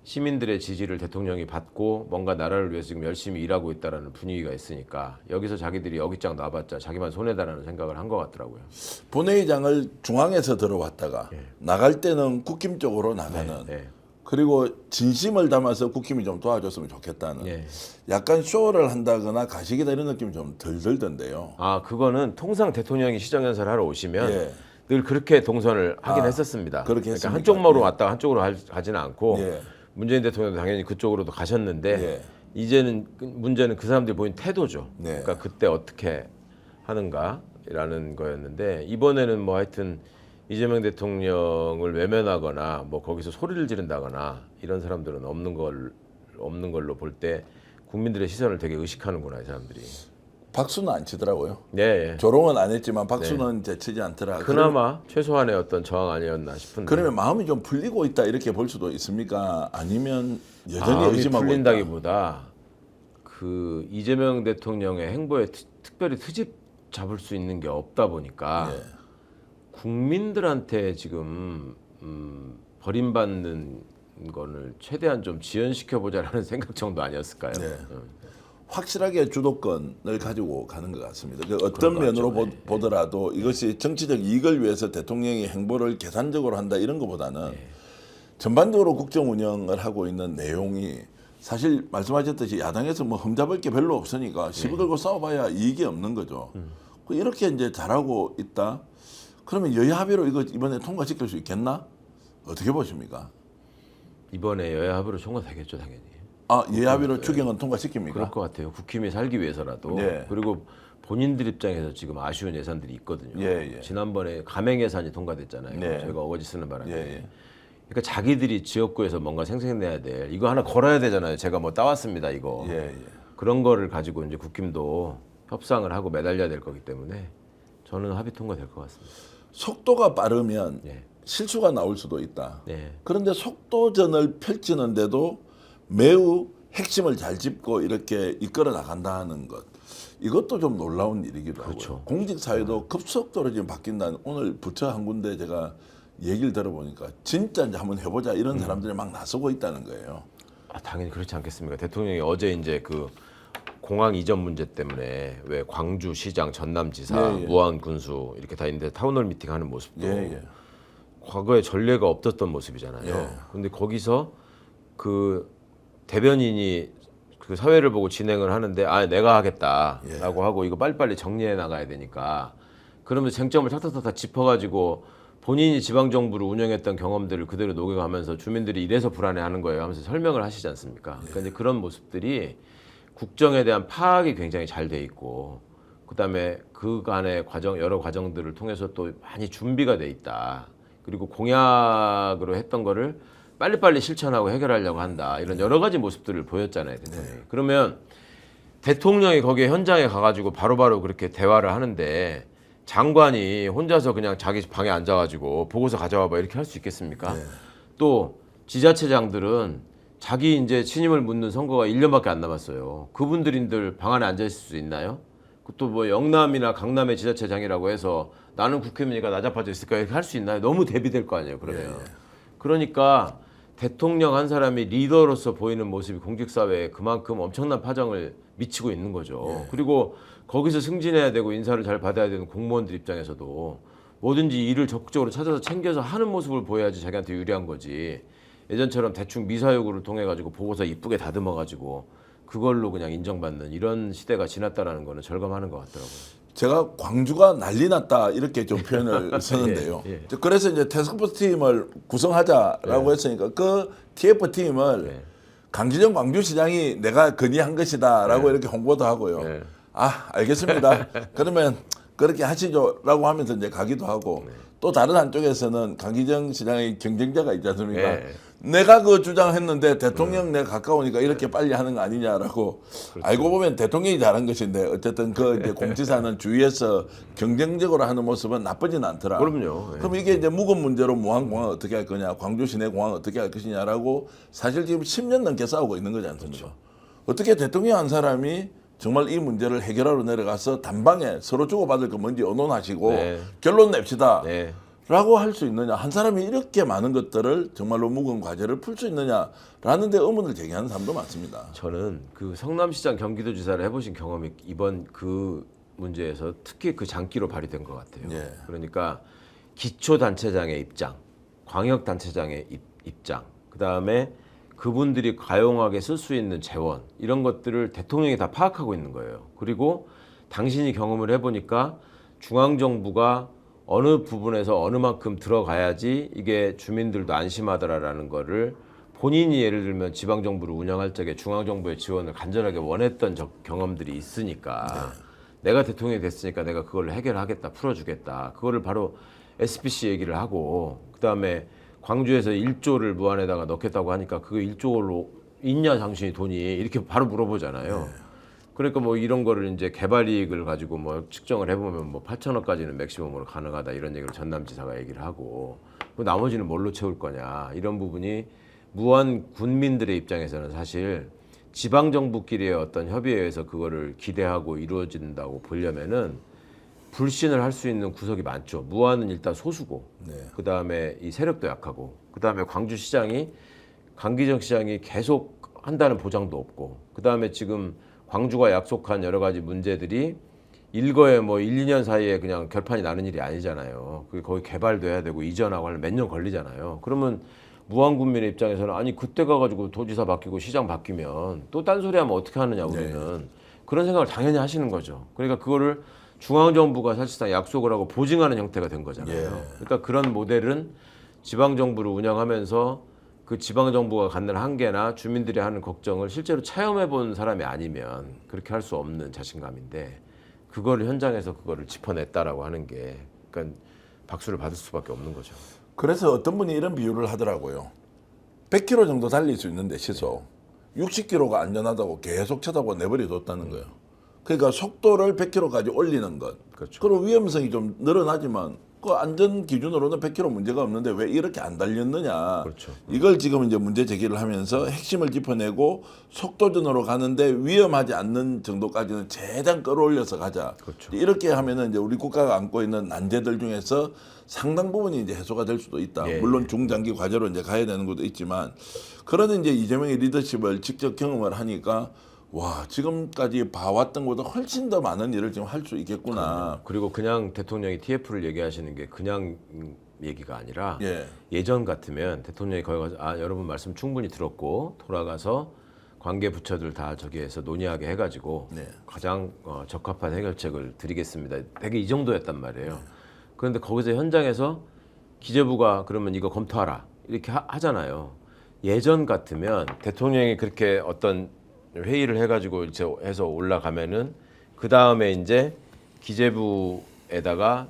시민들의 지지를 대통령이 받고 뭔가 나라를 위해서 지금 열심히 일하고 있다라는 분위기가 있으니까 여기서 자기들이 여깃장 놔봤자 자기만 손해다라는 생각을 한 것 같더라고요. 본회의장을 중앙에서 들어왔다가 나갈 때는 국힘 쪽으로 나가는 네. 그리고 진심을 담아서 국힘이 좀 도와줬으면 좋겠다는 네. 약간 쇼를 한다거나 가식이다 이런 느낌이 좀 덜 들던데요. 아 그거는 통상 대통령이 시정연설 하러 오시면 예. 늘 그렇게 동선을 하긴 했었습니다. 그렇게 그러니까 했습니까? 한쪽으로 예. 왔다가 한쪽으로 가지는 않고 예. 문재인 대통령도 당연히 그쪽으로도 가셨는데 예. 이제는 문제는 그 사람들이 보인 태도죠. 네. 그러니까 그때 어떻게 하는가라는 거였는데 이번에는 뭐 하여튼 이재명 대통령을 외면하거나 뭐 거기서 소리를 지른다거나 이런 사람들은 없는 걸로 볼 때 국민들의 시선을 되게 의식하는구나 이 사람들이. 박수는 안 치더라고요. 네. 조롱은 안 했지만 박수는 이제 치지 않더라. 그나마 최소한의 어떤 저항 아니었나 싶은데. 그러면 마음이 좀 풀리고 있다 이렇게 볼 수도 있습니까? 아니면 여전히 마음이 의심하고 있다. 풀린다기보다 그 이재명 대통령의 행보에 특별히 트집 잡을 수 있는 게 없다 보니까 예. 국민들한테 지금 버림받는 거를 최대한 좀 지연시켜 보자라는 생각 정도 아니었을까요? 네. 확실하게 주도권을 가지고 가는 것 같습니다. 그 어떤 그런 것 면으로 같죠. 보더라도 이것이 정치적 이익을 위해서 대통령이 행보를 계산적으로 한다 이런 것보다는 전반적으로 국정 운영을 하고 있는 내용이 사실 말씀하셨듯이 야당에서 뭐 흠잡을 게 별로 없으니까 시비 걸고 싸워봐야 이익이 없는 거죠. 이렇게 이제 잘하고 있다. 그러면 여야 합의로 이거 이번에 통과시킬 수 있겠나? 어떻게 보십니까? 이번에 여야 합의로 통과되겠죠 당연히. 아, 여야 합의로 추경은 통과시킵니까? 그럴 것 같아요. 국힘이 살기 위해서라도. 네. 그리고 본인들 입장에서 지금 아쉬운 예산들이 있거든요. 예, 예. 지난번에 감행 예산이 통과됐잖아요. 네. 저희가 어거지 쓰는 바람에. 예, 예. 그러니까 자기들이 지역구에서 뭔가 생생내야 될 이거 하나 걸어야 되잖아요. 제가 뭐 따왔습니다 이거. 예, 예. 그런 거를 가지고 이제 국힘도 협상을 하고 매달려야 될 거기 때문에 저는 합의 통과될 것 같습니다. 속도가 빠르면 네. 실수가 나올 수도 있다. 네. 그런데 속도전을 펼치는데도 매우 핵심을 잘 짚고 이렇게 이끌어 나간다는 것. 이것도 좀 놀라운 일이기도 그렇죠. 하고요. 공직사회도 급속도로 지금 바뀐다는 오늘 부처 한 군데 제가 얘기를 들어보니까 진짜 이제 한번 해보자 이런 사람들이 막 나서고 있다는 거예요. 아, 당연히 그렇지 않겠습니까? 대통령이 어제 이제 그 공항 이전 문제 때문에 왜 광주시장, 전남지사, 예, 예. 무안군수 이렇게 다 있는데 타운홀 미팅하는 모습도 예, 예. 과거에 전례가 없었던 모습이잖아요. 예. 근데 거기서 그 대변인이 그 사회를 보고 진행을 하는데 아 내가 하겠다라고 하고 이거 빨리빨리 정리해 나가야 되니까 그러면서 쟁점을 탁탁탁 짚어가지고 본인이 지방정부를 운영했던 경험들을 그대로 녹여가면서 주민들이 이래서 불안해하는 거예요 하면서 설명을 하시지 않습니까? 그러니까 이제 그런 모습들이 국정에 대한 파악이 굉장히 잘 돼 있고 그다음에 그간의 과정 여러 과정들을 통해서 또 많이 준비가 돼 있다. 그리고 공약으로 했던 거를 빨리빨리 실천하고 해결하려고 한다. 이런 여러 가지 모습들을 보였잖아요. 대통령이. 그러면 대통령이 거기에 현장에 가가지고 바로바로 그렇게 대화를 하는데 장관이 혼자서 그냥 자기 방에 앉아가지고 보고서 가져와봐 이렇게 할 수 있겠습니까? 또 지자체장들은 자기 이제 신임을 묻는 선거가 1년밖에 안 남았어요. 그분들인들 방 안에 앉아 있을 수 있나요? 또 뭐 영남이나 강남의 지자체장이라고 해서 나는 국회의원이니까 나잡아져 있을까 이렇게 할 수 있나요? 너무 대비될 거 아니에요. 그러면. 그러니까 대통령 한 사람이 리더로서 보이는 모습이 공직사회에 그만큼 엄청난 파장을 미치고 있는 거죠. 그리고 거기서 승진해야 되고 인사를 잘 받아야 되는 공무원들 입장에서도 뭐든지 일을 적극적으로 찾아서 챙겨서 하는 모습을 보여야지 자기한테 유리한 거지. 예전처럼 대충 미사여구를 통해 가지고 보고서 이쁘게 다듬어 가지고 그걸로 그냥 인정받는 이런 시대가 지났다라는 거는 절감하는 것 같더라고요. 제가 광주가 난리 났다 이렇게 좀 표현을 쓰는데요. 예. 그래서 이제 태스크포스 팀을 구성하자라고 했으니까 그 TF 팀을 강기정 광주시장이 내가 건의한 것이다라고 이렇게 홍보도 하고요. 아 알겠습니다. 그러면 그렇게 하시죠라고 하면서 이제 가기도 하고 또 다른 한쪽에서는 강기정 시장의 경쟁자가 있지 않습니까? 내가 그 주장했는데 대통령 내가 가까우니까 이렇게 빨리 하는 거 아니냐라고 알고 보면 대통령이 잘한 것인데 어쨌든 그 이제 공지사는 주위에서 경쟁적으로 하는 모습은 나쁘진 않더라. 그럼요. 그럼 이게 이제 묵은 문제로 무한공항 어떻게 할 거냐, 광주 시내공항 어떻게 할 것이냐라고 사실 지금 10년 넘게 싸우고 있는 거지 않습니까? 어떻게 대통령 한 사람이 정말 이 문제를 해결하러 내려가서 단방에 서로 주고받을 거 뭔지 의논하시고 결론 냅시다. 라고 할 수 있느냐. 한 사람이 이렇게 많은 것들을 정말로 묵은 과제를 풀 수 있느냐라는 데 의문을 제기하는 사람도 많습니다. 저는 그 성남시장 경기도지사를 해보신 경험이 이번 그 문제에서 특히 그 장기로 발휘된 것 같아요. 그러니까 기초단체장의 입장, 광역단체장의 입장, 그다음에 그분들이 가용하게 쓸 수 있는 재원 이런 것들을 대통령이 다 파악하고 있는 거예요. 그리고 당신이 경험을 해보니까 중앙정부가 어느 부분에서 어느 만큼 들어가야지 이게 주민들도 안심하더라라는 거를 본인이 예를 들면 지방정부를 운영할 적에 중앙정부의 지원을 간절하게 원했던 경험들이 있으니까 내가 대통령이 됐으니까 내가 그걸 해결하겠다, 풀어주겠다. 그거를 바로 SPC 얘기를 하고 그다음에 광주에서 1조를 무안에다가 넣겠다고 하니까 그거 1조로 있냐 당신이 돈이 이렇게 바로 물어보잖아요. 그러니까 뭐 이런 거를 이제 개발 이익을 가지고 뭐 측정을 해보면 뭐 8천억까지는 맥시멈으로 가능하다 이런 얘기를 전남지사가 얘기를 하고 그 나머지는 뭘로 채울 거냐 이런 부분이 무안 군민들의 입장에서는 사실 지방정부끼리의 어떤 협의에 의해서 그거를 기대하고 이루어진다고 보려면은 불신을 할 수 있는 구석이 많죠. 무안은 일단 소수고 그 다음에 이 세력도 약하고 그 다음에 광주시장이 강기정 시장이 계속 한다는 보장도 없고 그 다음에 지금 광주가 약속한 여러 가지 문제들이 일거에 뭐 1, 2년 사이에 그냥 결판이 나는 일이 아니잖아요. 그게 거의 개발도 해야 되고 이전하고 하려면 몇 년 걸리잖아요. 그러면 무안군민의 입장에서는 아니 그때 가가지고 도지사 바뀌고 시장 바뀌면 또 딴소리하면 어떻게 하느냐 우리는 그런 생각을 당연히 하시는 거죠. 그러니까 그거를 중앙정부가 사실상 약속을 하고 보증하는 형태가 된 거잖아요. 그러니까 그런 모델은 지방정부를 운영하면서 그 지방정부가 갖는 한계나 주민들이 하는 걱정을 실제로 체험해 본 사람이 아니면 그렇게 할 수 없는 자신감인데 그거를 현장에서 그거를 짚어냈다라고 하는 게 그러니까 박수를 받을 수밖에 없는 거죠. 그래서 어떤 분이 이런 비유를 하더라고요. 100km 정도 달릴 수 있는데 시속 60km가 안전하다고 계속 쳐다보고 내버려뒀다는 거예요. 그러니까 속도를 100km까지 올리는 것. 그리고 위험성이 좀 늘어나지만 그 안전 기준으로는 100km 문제가 없는데 왜 이렇게 안 달렸느냐. 이걸 지금 이제 문제 제기를 하면서 핵심을 짚어내고 속도전으로 가는데 위험하지 않는 정도까지는 최대한 끌어올려서 가자. 이렇게 하면은 이제 우리 국가가 안고 있는 난제들 중에서 상당 부분이 이제 해소가 될 수도 있다. 물론 중장기 과제로 이제 가야 되는 것도 있지만 그런 이제 이재명의 리더십을 직접 경험을 하니까 와 지금까지 봐왔던 것보다 훨씬 더 많은 일을 지금 할 수 있겠구나. 그리고 그냥 대통령이 TF를 얘기하시는 게 그냥 얘기가 아니라 예전 같으면 대통령이 거기 가서 아 여러분 말씀 충분히 들었고 돌아가서 관계 부처들 다 저기에서 논의하게 해가지고 가장 적합한 해결책을 드리겠습니다. 되게 이 정도였단 말이에요. 그런데 거기서 현장에서 기재부가 그러면 이거 검토하라 이렇게 하잖아요. 예전 같으면 대통령이 그렇게 어떤 회의를 해가지고 이제 해서 올라가면은 그 다음에 이제 기재부에다가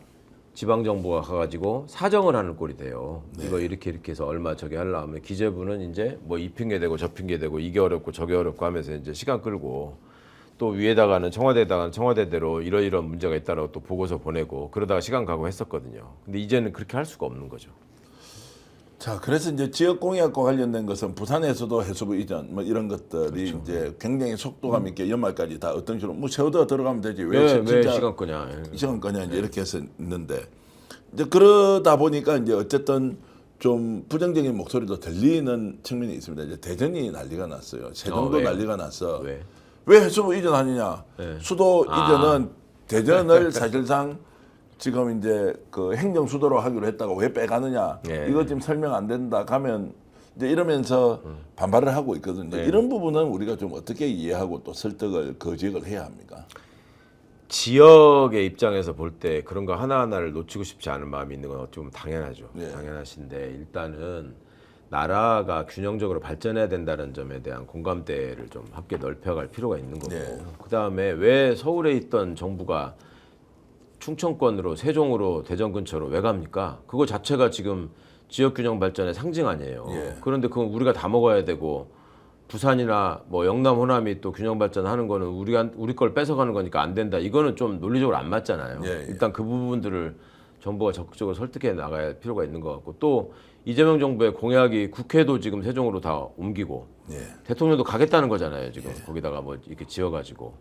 지방정부가 가가지고 사정을 하는 꼴이 돼요. 이거 이렇게 해서 얼마 저기 하려면 기재부는 이제 뭐 이 핑계 대고 저 핑계 대고 이게 어렵고 저게 어렵고 하면서 이제 시간 끌고 또 위에다가는 청와대에다가는 청와대대로 이러이러한 문제가 있다라고 또 보고서 보내고 그러다가 시간 가고 했었거든요. 근데 이제는 그렇게 할 수가 없는 거죠. 자, 그래서 이제 지역 공약과 관련된 것은 부산에서도 해수부 이전 뭐 이런 것들이 이제 굉장히 속도감 있게 연말까지 다 어떤 식으로 뭐 세워도 들어가면 되지 왜 왜 진짜 시간 끄냐. 시간 거냐 이제 이렇게 해서 있는데 이제 그러다 보니까 이제 어쨌든 좀 부정적인 목소리도 들리는 측면이 있습니다. 이제 대전이 난리가 났어요. 세종도 왜요? 난리가 났어. 왜? 왜 해수부 이전하느냐? 네. 수도 이전은 대전을 사실상 지금 이제 그 행정 수도로 하기로 했다가 왜 빼가느냐? 네. 이거 지금 설명 안 된다 가면 이제 이러면서 반발을 하고 있거든요. 네. 이런 부분은 우리가 좀 어떻게 이해하고 또 설득을 거지역을 해야 합니까? 지역의 입장에서 볼 때 그런 거 하나하나를 놓치고 싶지 않은 마음이 있는 건 좀 당연하죠. 예. 당연하신데 일단은 나라가 균형적으로 발전해야 된다는 점에 대한 공감대를 좀 함께 넓혀갈 필요가 있는 거고 예. 그다음에 왜 서울에 있던 정부가 충청권으로 세종으로 대전 근처로 왜 갑니까? 그거 자체가 지금 지역균형 발전의 상징 아니에요. 예. 그런데 그건 우리가 다 먹어야 되고 부산이나 뭐 영남 호남이 또 균형 발전하는 거는 우리 걸 뺏어가는 거니까 안 된다. 이거는 좀 논리적으로 안 맞잖아요. 예, 예. 일단 그 부분들을 정부가 적극적으로 설득해 나가야 할 필요가 있는 것 같고 또 이재명 정부의 공약이 국회도 지금 세종으로 다 옮기고 예. 대통령도 가겠다는 거잖아요. 지금 거기다가 뭐 이렇게 지어가지고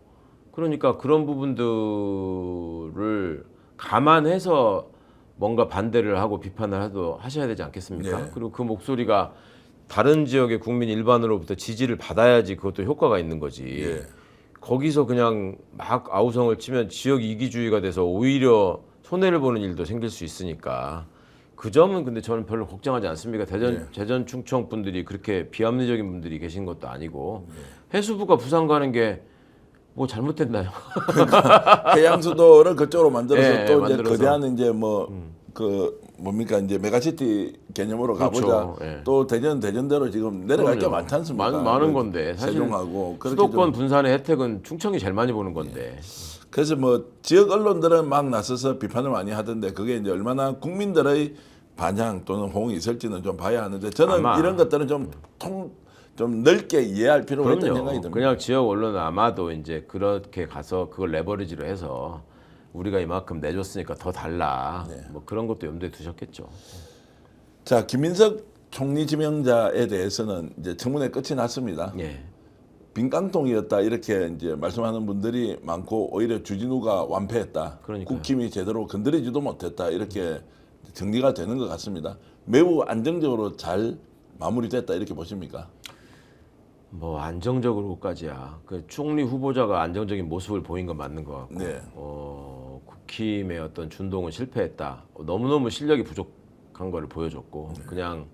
그러니까 그런 부분들을 감안해서 뭔가 반대를 하고 비판을 하셔야 되지 않겠습니까? 네. 그리고 그 목소리가 다른 지역의 국민 일반으로부터 지지를 받아야지 그것도 효과가 있는 거지. 예. 거기서 그냥 막 아우성을 치면 지역 이기주의가 돼서 오히려 손해를 보는 일도 생길 수 있으니까 그 점은 근데 저는 별로 걱정하지 않습니다. 대전 충청 분들이 그렇게 비합리적인 분들이 계신 것도 아니고 해수부가 부산 가는 게 뭐 잘못됐나요? 해양수도를 그쪽으로 만들어서 예, 또 이제 만들어서. 거대한 이제 뭐 그 뭡니까 이제 메가시티 개념으로 그렇죠. 가보자. 예. 또 대전대로 지금 내려갈 게 그럼요. 많지 않습니까? 많은 그 건데 사실 세종하고 그렇게 수도권 좀 분산의 혜택은 충청이 제일 많이 보는 건데. 그래서 뭐 지역 언론들은 막 나서서 비판을 많이 하던데 그게 이제 얼마나 국민들의 반향 또는 호응이 있을지는 좀 봐야 하는데 저는 아마. 이런 것들은 좀 넓게 이해할 필요가 있다는 생각이 그럼요. 듭니다. 그냥 지역 언론은 아마도 이제 그렇게 가서 그걸 레버리지로 해서 우리가 이만큼 내줬으니까 더 달라. 네. 뭐 그런 것도 염두에 두셨겠죠. 자, 김민석 총리 지명자에 대해서는 이제 청문회 끝이 났습니다. 예. 빈깡통이었다 이렇게 이제 말씀하는 분들이 많고 오히려 주진우가 완패했다. 그러니까요. 국힘이 제대로 건드리지도 못했다. 이렇게 정리가 되는 것 같습니다. 매우 안정적으로 잘 마무리됐다 이렇게 보십니까? 뭐 안정적으로까지야. 그 총리 후보자가 안정적인 모습을 보인 건 맞는 것 같고, 네. 국힘의 어떤 준동은 실패했다. 너무너무 실력이 부족한 거를 보여줬고, 그냥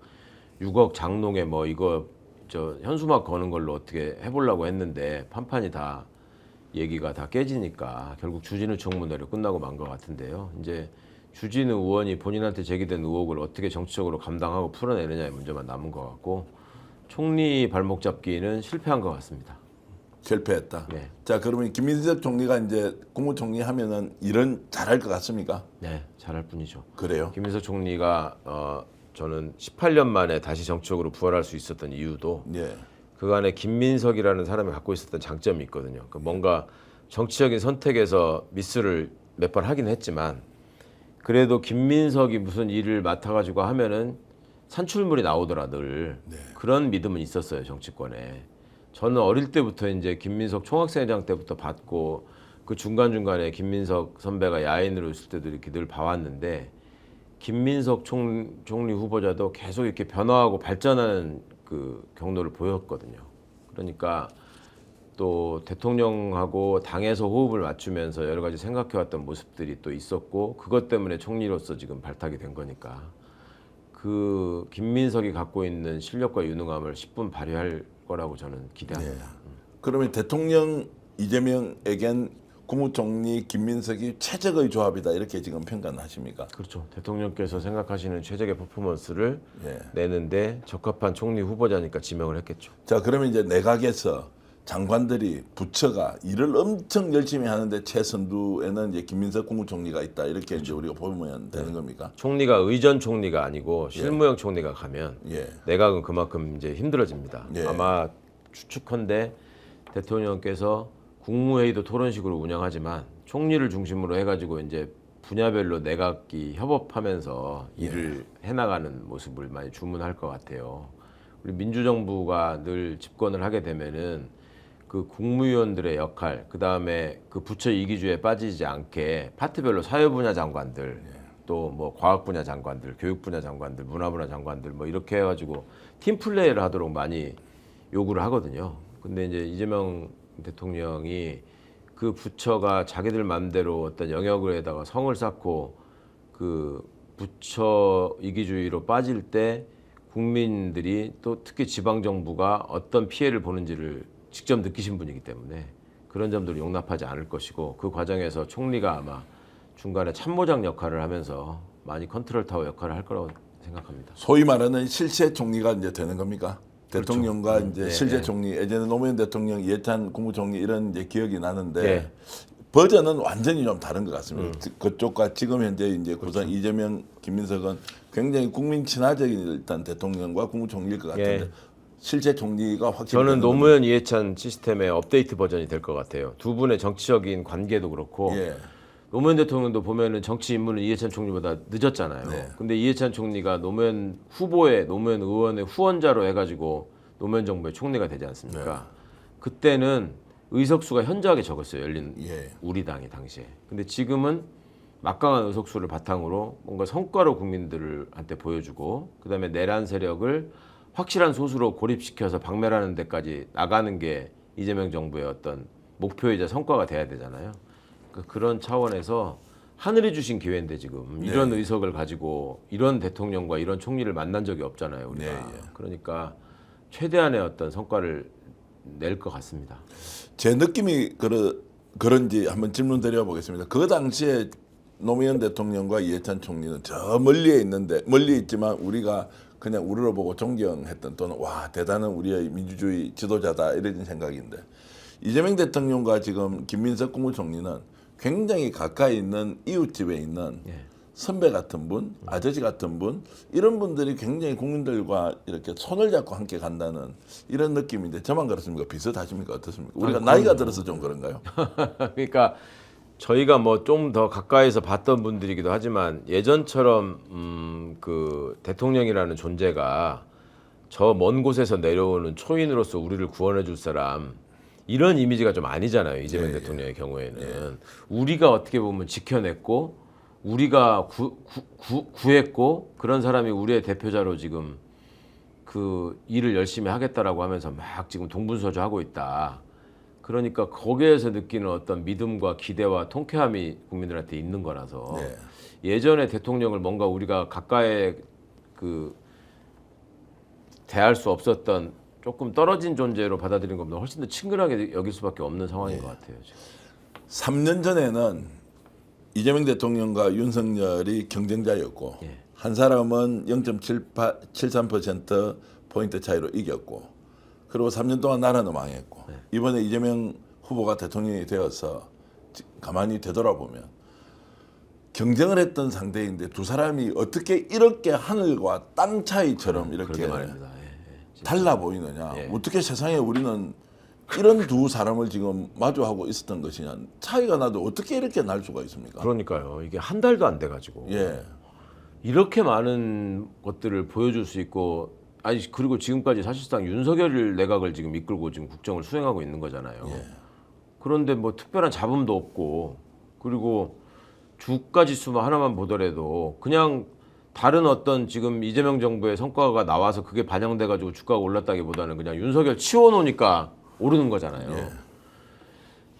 6억 장롱에 뭐 이거 저 현수막 거는 걸로 어떻게 해보려고 했는데 판판이 다 얘기가 다 깨지니까 결국 주진우 청문회로 끝나고 만 것 같은데요. 이제 주진우 의원이 본인한테 제기된 의혹을 어떻게 정치적으로 감당하고 풀어내느냐의 문제만 남은 것 같고 총리 발목 잡기는 실패한 것 같습니다. 실패했다. 네. 자, 그러면 김민석 총리가 이제 국무총리 하면은 일은 잘할 것 같습니까? 네, 잘할 뿐이죠. 그래요? 김민석 총리가 저는 18년 만에 다시 정치적으로 부활할 수 있었던 이유도 예. 그간에 김민석이라는 사람이 갖고 있었던 장점이 있거든요. 그 뭔가 정치적인 선택에서 미스를 몇 번 하긴 했지만 그래도 김민석이 무슨 일을 맡아가지고 하면은 산출물이 나오더라 늘 그런 믿음은 있었어요 정치권에. 저는 어릴 때부터 이제 김민석 총학생회장 때부터 봤고 그 중간중간에 김민석 선배가 야인으로 있을 때도 이렇게 늘 봐왔는데 김민석 총리 후보자도 계속 이렇게 변화하고 발전하는 그 경로를 보였거든요. 그러니까 또 대통령하고 당에서 호흡을 맞추면서 여러 가지 생각해왔던 모습들이 또 있었고 그것 때문에 총리로서 지금 발탁이 된 거니까 그 김민석이 갖고 있는 실력과 유능함을 10분 발휘할 거라고 저는 기대합니다. 그러면 대통령 이재명에겐 국무총리 김민석이 최적의 조합이다 이렇게 지금 평가는 하십니까? 그렇죠. 대통령께서 생각하시는 최적의 퍼포먼스를 예. 내는데 적합한 총리 후보자니까 지명을 했겠죠. 자, 그러면 이제 내각에서 장관들이 부처가 일을 엄청 열심히 하는데 최선두에는 이제 김민석 국무총리가 있다 이렇게 이제 우리가 보면 되는 겁니까? 총리가 의전 총리가 아니고 실무형 총리가 가면 예. 내각은 그만큼 이제 힘들어집니다. 예. 아마 추측컨대 대통령께서 국무회의도 토론식으로 운영하지만 총리를 중심으로 해가지고 이제 분야별로 내각이 협업하면서 일을 해나가는 모습을 많이 주문할 것 같아요. 우리 민주정부가 늘 집권을 하게 되면은 그 국무위원들의 역할, 그 다음에 그 부처 이기주의에 빠지지 않게 파트별로 사회분야 장관들, 또 뭐 과학분야 장관들, 교육분야 장관들, 문화분야 장관들 뭐 이렇게 해가지고 팀 플레이를 하도록 많이 요구를 하거든요. 근데 이제 이재명 대통령이 그 부처가 자기들 마음대로 어떤 영역에다가 성을 쌓고 그 부처 이기주의로 빠질 때 국민들이 또 특히 지방 정부가 어떤 피해를 보는지를 직접 느끼신 분이기 때문에 그런 점들을 용납하지 않을 것이고 그 과정에서 총리가 아마 중간에 참모장 역할을 하면서 많이 컨트롤 타워 역할을 할 거라고 생각합니다. 소위 말하는 실세 총리가 이제 되는 겁니까? 대통령과 이제 네, 실세 네. 총리, 예전에 노무현 대통령, 이해찬 국무총리 이런 이제 기억이 나는데 네. 버전은 완전히 좀 다른 것 같습니다. 그쪽과 지금 현재 이제 구성 이재명, 김민석은 굉장히 국민 친화적인 일단 대통령과 국무총리일 것 같은데 예. 실세 총리가 확실히 저는 되는 겁니다. 노무현 이해찬 시스템의 업데이트 버전이 될 것 같아요. 두 분의 정치적인 관계도 그렇고 예. 노무현 대통령도 보면은 정치 입문은 이해찬 총리보다 늦었잖아요. 네. 근데 이해찬 총리가 노무현 후보의 노무현 의원의 후원자로 해가지고 노무현 정부의 총리가 되지 않습니까? 그때는 의석수가 현저하게 적었어요. 열린 예. 우리 당이 당시에. 근데 지금은 막강한 의석수를 바탕으로 뭔가 성과로 국민들한테 보여주고 그다음에 내란 세력을 확실한 소수로 고립시켜서 박멸하는 데까지 나가는 게 이재명 정부의 어떤 목표이자 성과가 돼야 되잖아요. 그런 차원에서 하늘이 주신 기회인데 지금 이런 의석을 가지고 이런 대통령과 이런 총리를 만난 적이 없잖아요. 우리가. 네, 그러니까 최대한의 어떤 성과를 낼 것 같습니다. 제 느낌이 그런지 한번 질문 드려보겠습니다. 그 당시에 노무현 대통령과 이해찬 총리는 저 멀리에 있는데 멀리 있지만 우리가 그냥 우러러 보고 존경했던 또는 와 대단한 우리의 민주주의 지도자다 이런 생각인데 이재명 대통령과 지금 김민석 국무총리는 굉장히 가까이 있는 이웃집에 있는 선배 같은 분, 아저씨 같은 분 이런 분들이 굉장히 국민들과 이렇게 손을 잡고 함께 간다는 이런 느낌인데 저만 그렇습니까? 비슷하십니까? 어떻습니까? 우리가 나이가 들어서 좀 그런가요? 그러니까 저희가 뭐 좀 더 가까이서 봤던 분들이기도 하지만 예전처럼 그 대통령이라는 존재가 저 먼 곳에서 내려오는 초인으로서 우리를 구원해 줄 사람 이런 이미지가 좀 아니잖아요. 이재명 대통령의 경우에는 우리가 어떻게 보면 지켜냈고 우리가 구했고 그런 사람이 우리의 대표자로 지금 그 일을 열심히 하겠다라고 하면서 막 지금 동분서주하고 있다. 그러니까 거기에서 느끼는 어떤 믿음과 기대와 통쾌함이 국민들한테 있는 거라서 예전에 대통령을 뭔가 우리가 가까이 그 대할 수 없었던 조금 떨어진 존재로 받아들이는 것보다 훨씬 더 친근하게 여길 수밖에 없는 상황인 것 같아요. 지금. 3년 전에는 이재명 대통령과 윤석열이 경쟁자였고 한 사람은 0.73% 포인트 차이로 이겼고 그리고 3년 동안 나라는 망했고 이번에 이재명 후보가 대통령이 되어서 가만히 되돌아보면 경쟁을 했던 상대인데 두 사람이 어떻게 이렇게 하늘과 땅 차이처럼 이렇게 그러게 말입니다. 달라 보이느냐. 어떻게 세상에 우리는 이런 두 사람을 지금 마주하고 있었던 것이냐. 차이가 나도 어떻게 이렇게 날 수가 있습니까? 그러니까요. 이게 한 달도 안 돼가지고 이렇게 많은 것들을 보여줄 수 있고 아니 그리고 지금까지 사실상 윤석열 내각을 지금 이끌고 지금 국정을 수행하고 있는 거잖아요. 그런데 뭐 특별한 잡음도 없고 그리고 주가 지수만 하나만 보더라도 그냥 다른 어떤 지금 이재명 정부의 성과가 나와서 그게 반영돼 가지고 주가가 올랐다기보다는 그냥 윤석열 치워놓으니까 오르는 거잖아요.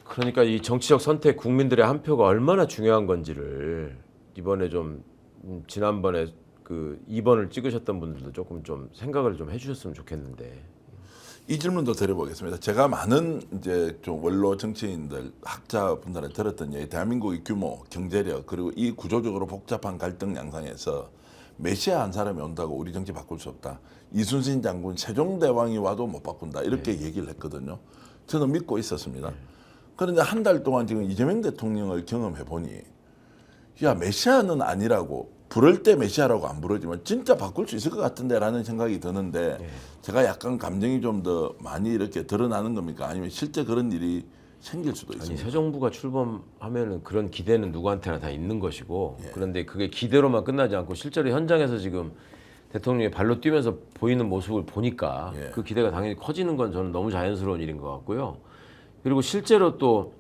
그러니까 이 정치적 선택 국민들의 한 표가 얼마나 중요한 건지를 이번에 좀 지난번에 그 2번을 찍으셨던 분들도 조금 좀 생각을 좀 해주셨으면 좋겠는데. 이 질문도 드려보겠습니다. 제가 많은 이제 좀 원로 정치인들, 학자분들한테 들었던 얘기, 대한민국의 규모, 경제력 그리고 이 구조적으로 복잡한 갈등 양상에서 메시아 한 사람이 온다고 우리 정치 바꿀 수 없다. 이순신 장군, 세종대왕이 와도 못 바꾼다. 이렇게 얘기를 했거든요. 저는 믿고 있었습니다. 그런데 한 달 동안 지금 이재명 대통령을 경험해 보니 야 메시아는 아니라고 부를 때 메시아라고 안 부르지만 진짜 바꿀 수 있을 것 같은데 라는 생각이 드는데 제가 약간 감정이 좀 더 많이 이렇게 드러나는 겁니까? 아니면 실제 그런 일이 생길 수도 아니 있습니다. 새 정부가 출범하면은 그런 기대는 누구한테나 다 있는 것이고 예. 그런데 그게 기대로만 끝나지 않고 실제로 현장에서 지금 대통령이 발로 뛰면서 보이는 모습을 보니까 예. 그 기대가 당연히 커지는 건 저는 너무 자연스러운 일인 것 같고요. 그리고 실제로 또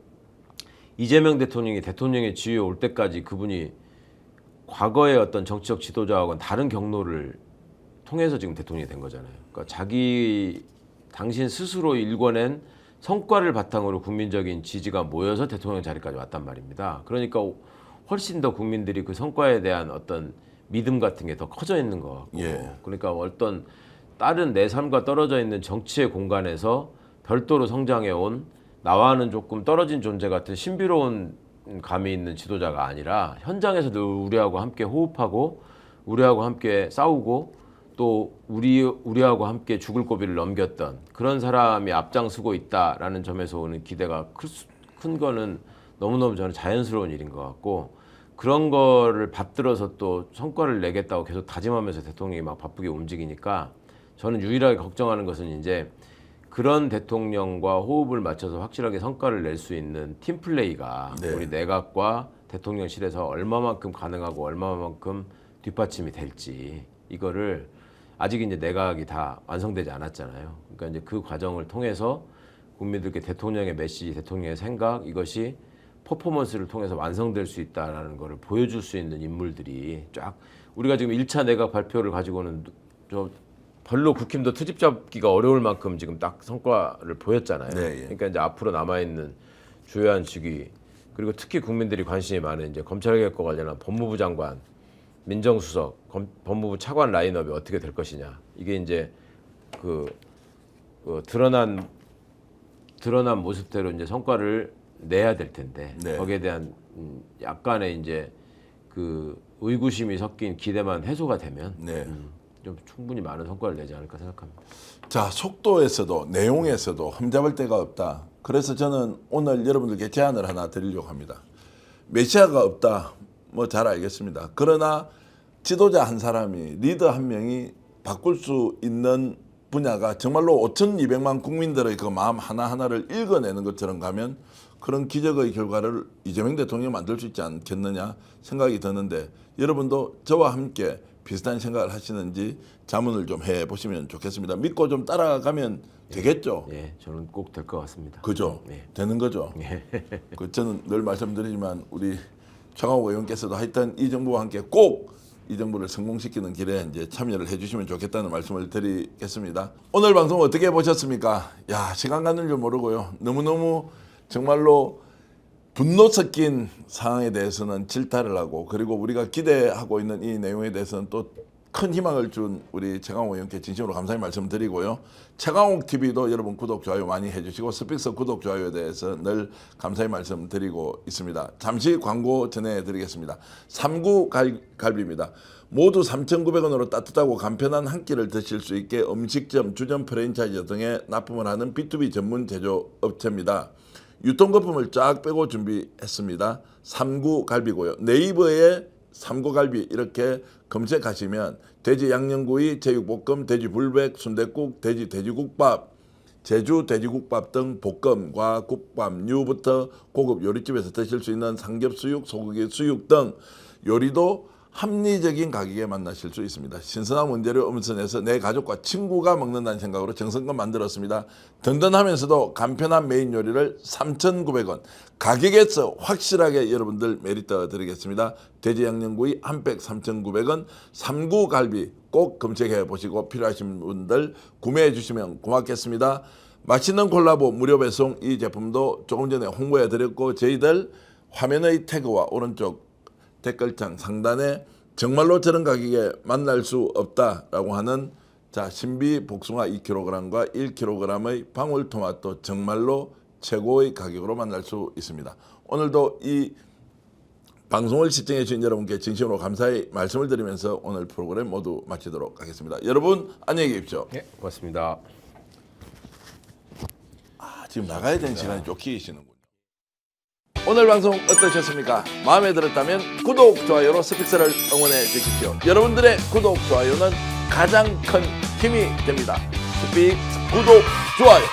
이재명 대통령이 대통령의 지위에 올 때까지 그분이 과거의 어떤 정치적 지도자하고는 다른 경로를 통해서 지금 대통령이 된 거잖아요. 그러니까 당신 스스로 일궈낸 성과를 바탕으로 국민적인 지지가 모여서 대통령 자리까지 왔단 말입니다. 그러니까 훨씬 더 국민들이 그 성과에 대한 어떤 믿음 같은 게 더 커져 있는 것 같고, 예. 그러니까 어떤 다른 내 삶과 떨어져 있는 정치의 공간에서 별도로 성장해 온 나와는 조금 떨어진 존재 같은 신비로운 감이 있는 지도자가 아니라 현장에서 늘 우리하고 함께 호흡하고 우리하고 함께 싸우고 또 우리하고 함께 죽을 고비를 넘겼던 그런 사람이 앞장서고 있다라는 점에서 오는 기대가 큰 거는 너무너무 저는 자연스러운 일인 것 같고, 그런 거를 받들어서 또 성과를 내겠다고 계속 다짐하면서 대통령이 막 바쁘게 움직이니까 저는 유일하게 걱정하는 것은 이제 그런 대통령과 호흡을 맞춰서 확실하게 성과를 낼 수 있는 팀플레이가 네. 우리 내각과 대통령실에서 얼마만큼 가능하고 얼마만큼 뒷받침이 될지, 이거를 아직 이제 내각이 다 완성되지 않았잖아요. 그러니까 이제 그 과정을 통해서 국민들께 대통령의 메시지, 대통령의 생각, 이것이 퍼포먼스를 통해서 완성될 수 있다라는 것을 보여줄 수 있는 인물들이 쫙, 우리가 지금 1차 내각 발표를 가지고는 저 별로 국힘도 트집 잡기가 어려울 만큼 지금 딱 성과를 보였잖아요. 네, 예. 그러니까 이제 앞으로 남아있는 주요한 시기, 그리고 특히 국민들이 관심이 많은 이제 검찰개혁과 관련한 법무부 장관, 민정수석, 법무부 차관 라인업이 어떻게 될 것이냐. 이게 이제 그 드러난 모습대로 이제 성과를 내야 될 텐데, 네. 거기에 대한 약간의 이제 그 의구심이 섞인 기대만 해소가 되면 네. 좀 충분히 많은 성과를 내지 않을까 생각합니다. 자, 속도에서도 내용에서도 흠잡을 데가 없다. 그래서 저는 오늘 여러분들께 제안을 하나 드리려고 합니다. 메시아가 없다. 뭐 잘 알겠습니다. 그러나 지도자 한 사람이, 리더 한 명이 바꿀 수 있는 분야가 정말로 5,200만 국민들의 그 마음 하나하나를 읽어내는 것처럼 가면 그런 기적의 결과를 이재명 대통령이 만들 수 있지 않겠느냐 생각이 드는데, 여러분도 저와 함께 비슷한 생각을 하시는지 자문을 좀 해보시면 좋겠습니다. 믿고 좀 따라가면 되겠죠? 예, 저는 꼭 될 것 같습니다. 그죠? 네. 되는 거죠? 그 저는 늘 말씀드리지만 우리 최강욱 의원께서도 하여튼 이 정부와 함께 꼭 이 정부를 성공시키는 길에 이제 참여를 해주시면 좋겠다는 말씀을 드리겠습니다. 오늘 방송 어떻게 보셨습니까? 야, 시간 가는 줄 모르고요. 너무너무 정말로 분노 섞인 상황에 대해서는 질타를 하고, 그리고 우리가 기대하고 있는 이 내용에 대해서는 또 큰 희망을 준 우리 최강욱 의원께 진심으로 감사의 말씀드리고요. 최강욱 TV도 여러분 구독, 좋아요 많이 해주시고, 스픽서 구독, 좋아요에 대해서 늘 감사의 말씀드리고 있습니다. 잠시 광고 전해드리겠습니다. 3구 갈비입니다. 모두 3,900원으로 따뜻하고 간편한 한 끼를 드실 수 있게 음식점, 주점, 프랜차이즈 등에 납품을 하는 B2B 전문 제조업체입니다. 유통거품을 쫙 빼고 준비했습니다. 3구 갈비고요. 네이버에 3구 갈비 이렇게 검색하시면 돼지 양념구이, 제육볶음, 돼지 불백, 순댓국, 돼지국밥, 제주 돼지국밥 등 볶음과 국밥류부터 고급 요리집에서 드실 수 있는 삼겹수육, 소고기 수육 등 요리도 합리적인 가격에 만나실 수 있습니다. 신선한 원재료 음선에서 내 가족과 친구가 먹는다는 생각으로 정성껏 만들었습니다. 든든하면서도 간편한 메인 요리를 3,900원 가격에서 확실하게 여러분들 메리트 드리겠습니다. 돼지 양념구이 한 팩 3,900원, 3구 갈비 꼭 검색해 보시고 필요하신 분들 구매해 주시면 고맙겠습니다. 맛있는 콜라보 무료 배송, 이 제품도 조금 전에 홍보해 드렸고, 저희들 화면의 태그와 오른쪽 댓글창 상단에 정말로 저런 가격에 만날 수 없다라고 하는 신비 복숭아 2kg과 1kg의 방울토마토 정말로 최고의 가격으로 만날 수 있습니다. 오늘도 이 방송을 시청해 주신 여러분께 진심으로 감사의 말씀을 드리면서 오늘 프로그램 모두 마치도록 하겠습니다. 여러분 안녕히 계십시오. 예, 고맙습니다. 지금 나가야 되는 시간이 쫓기시는군요. 오늘 방송 어떠셨습니까? 마음에 들었다면 구독, 좋아요로 스픽스를 응원해 주십시오. 여러분들의 구독, 좋아요는 가장 큰 힘이 됩니다. 스픽스 구독, 좋아요.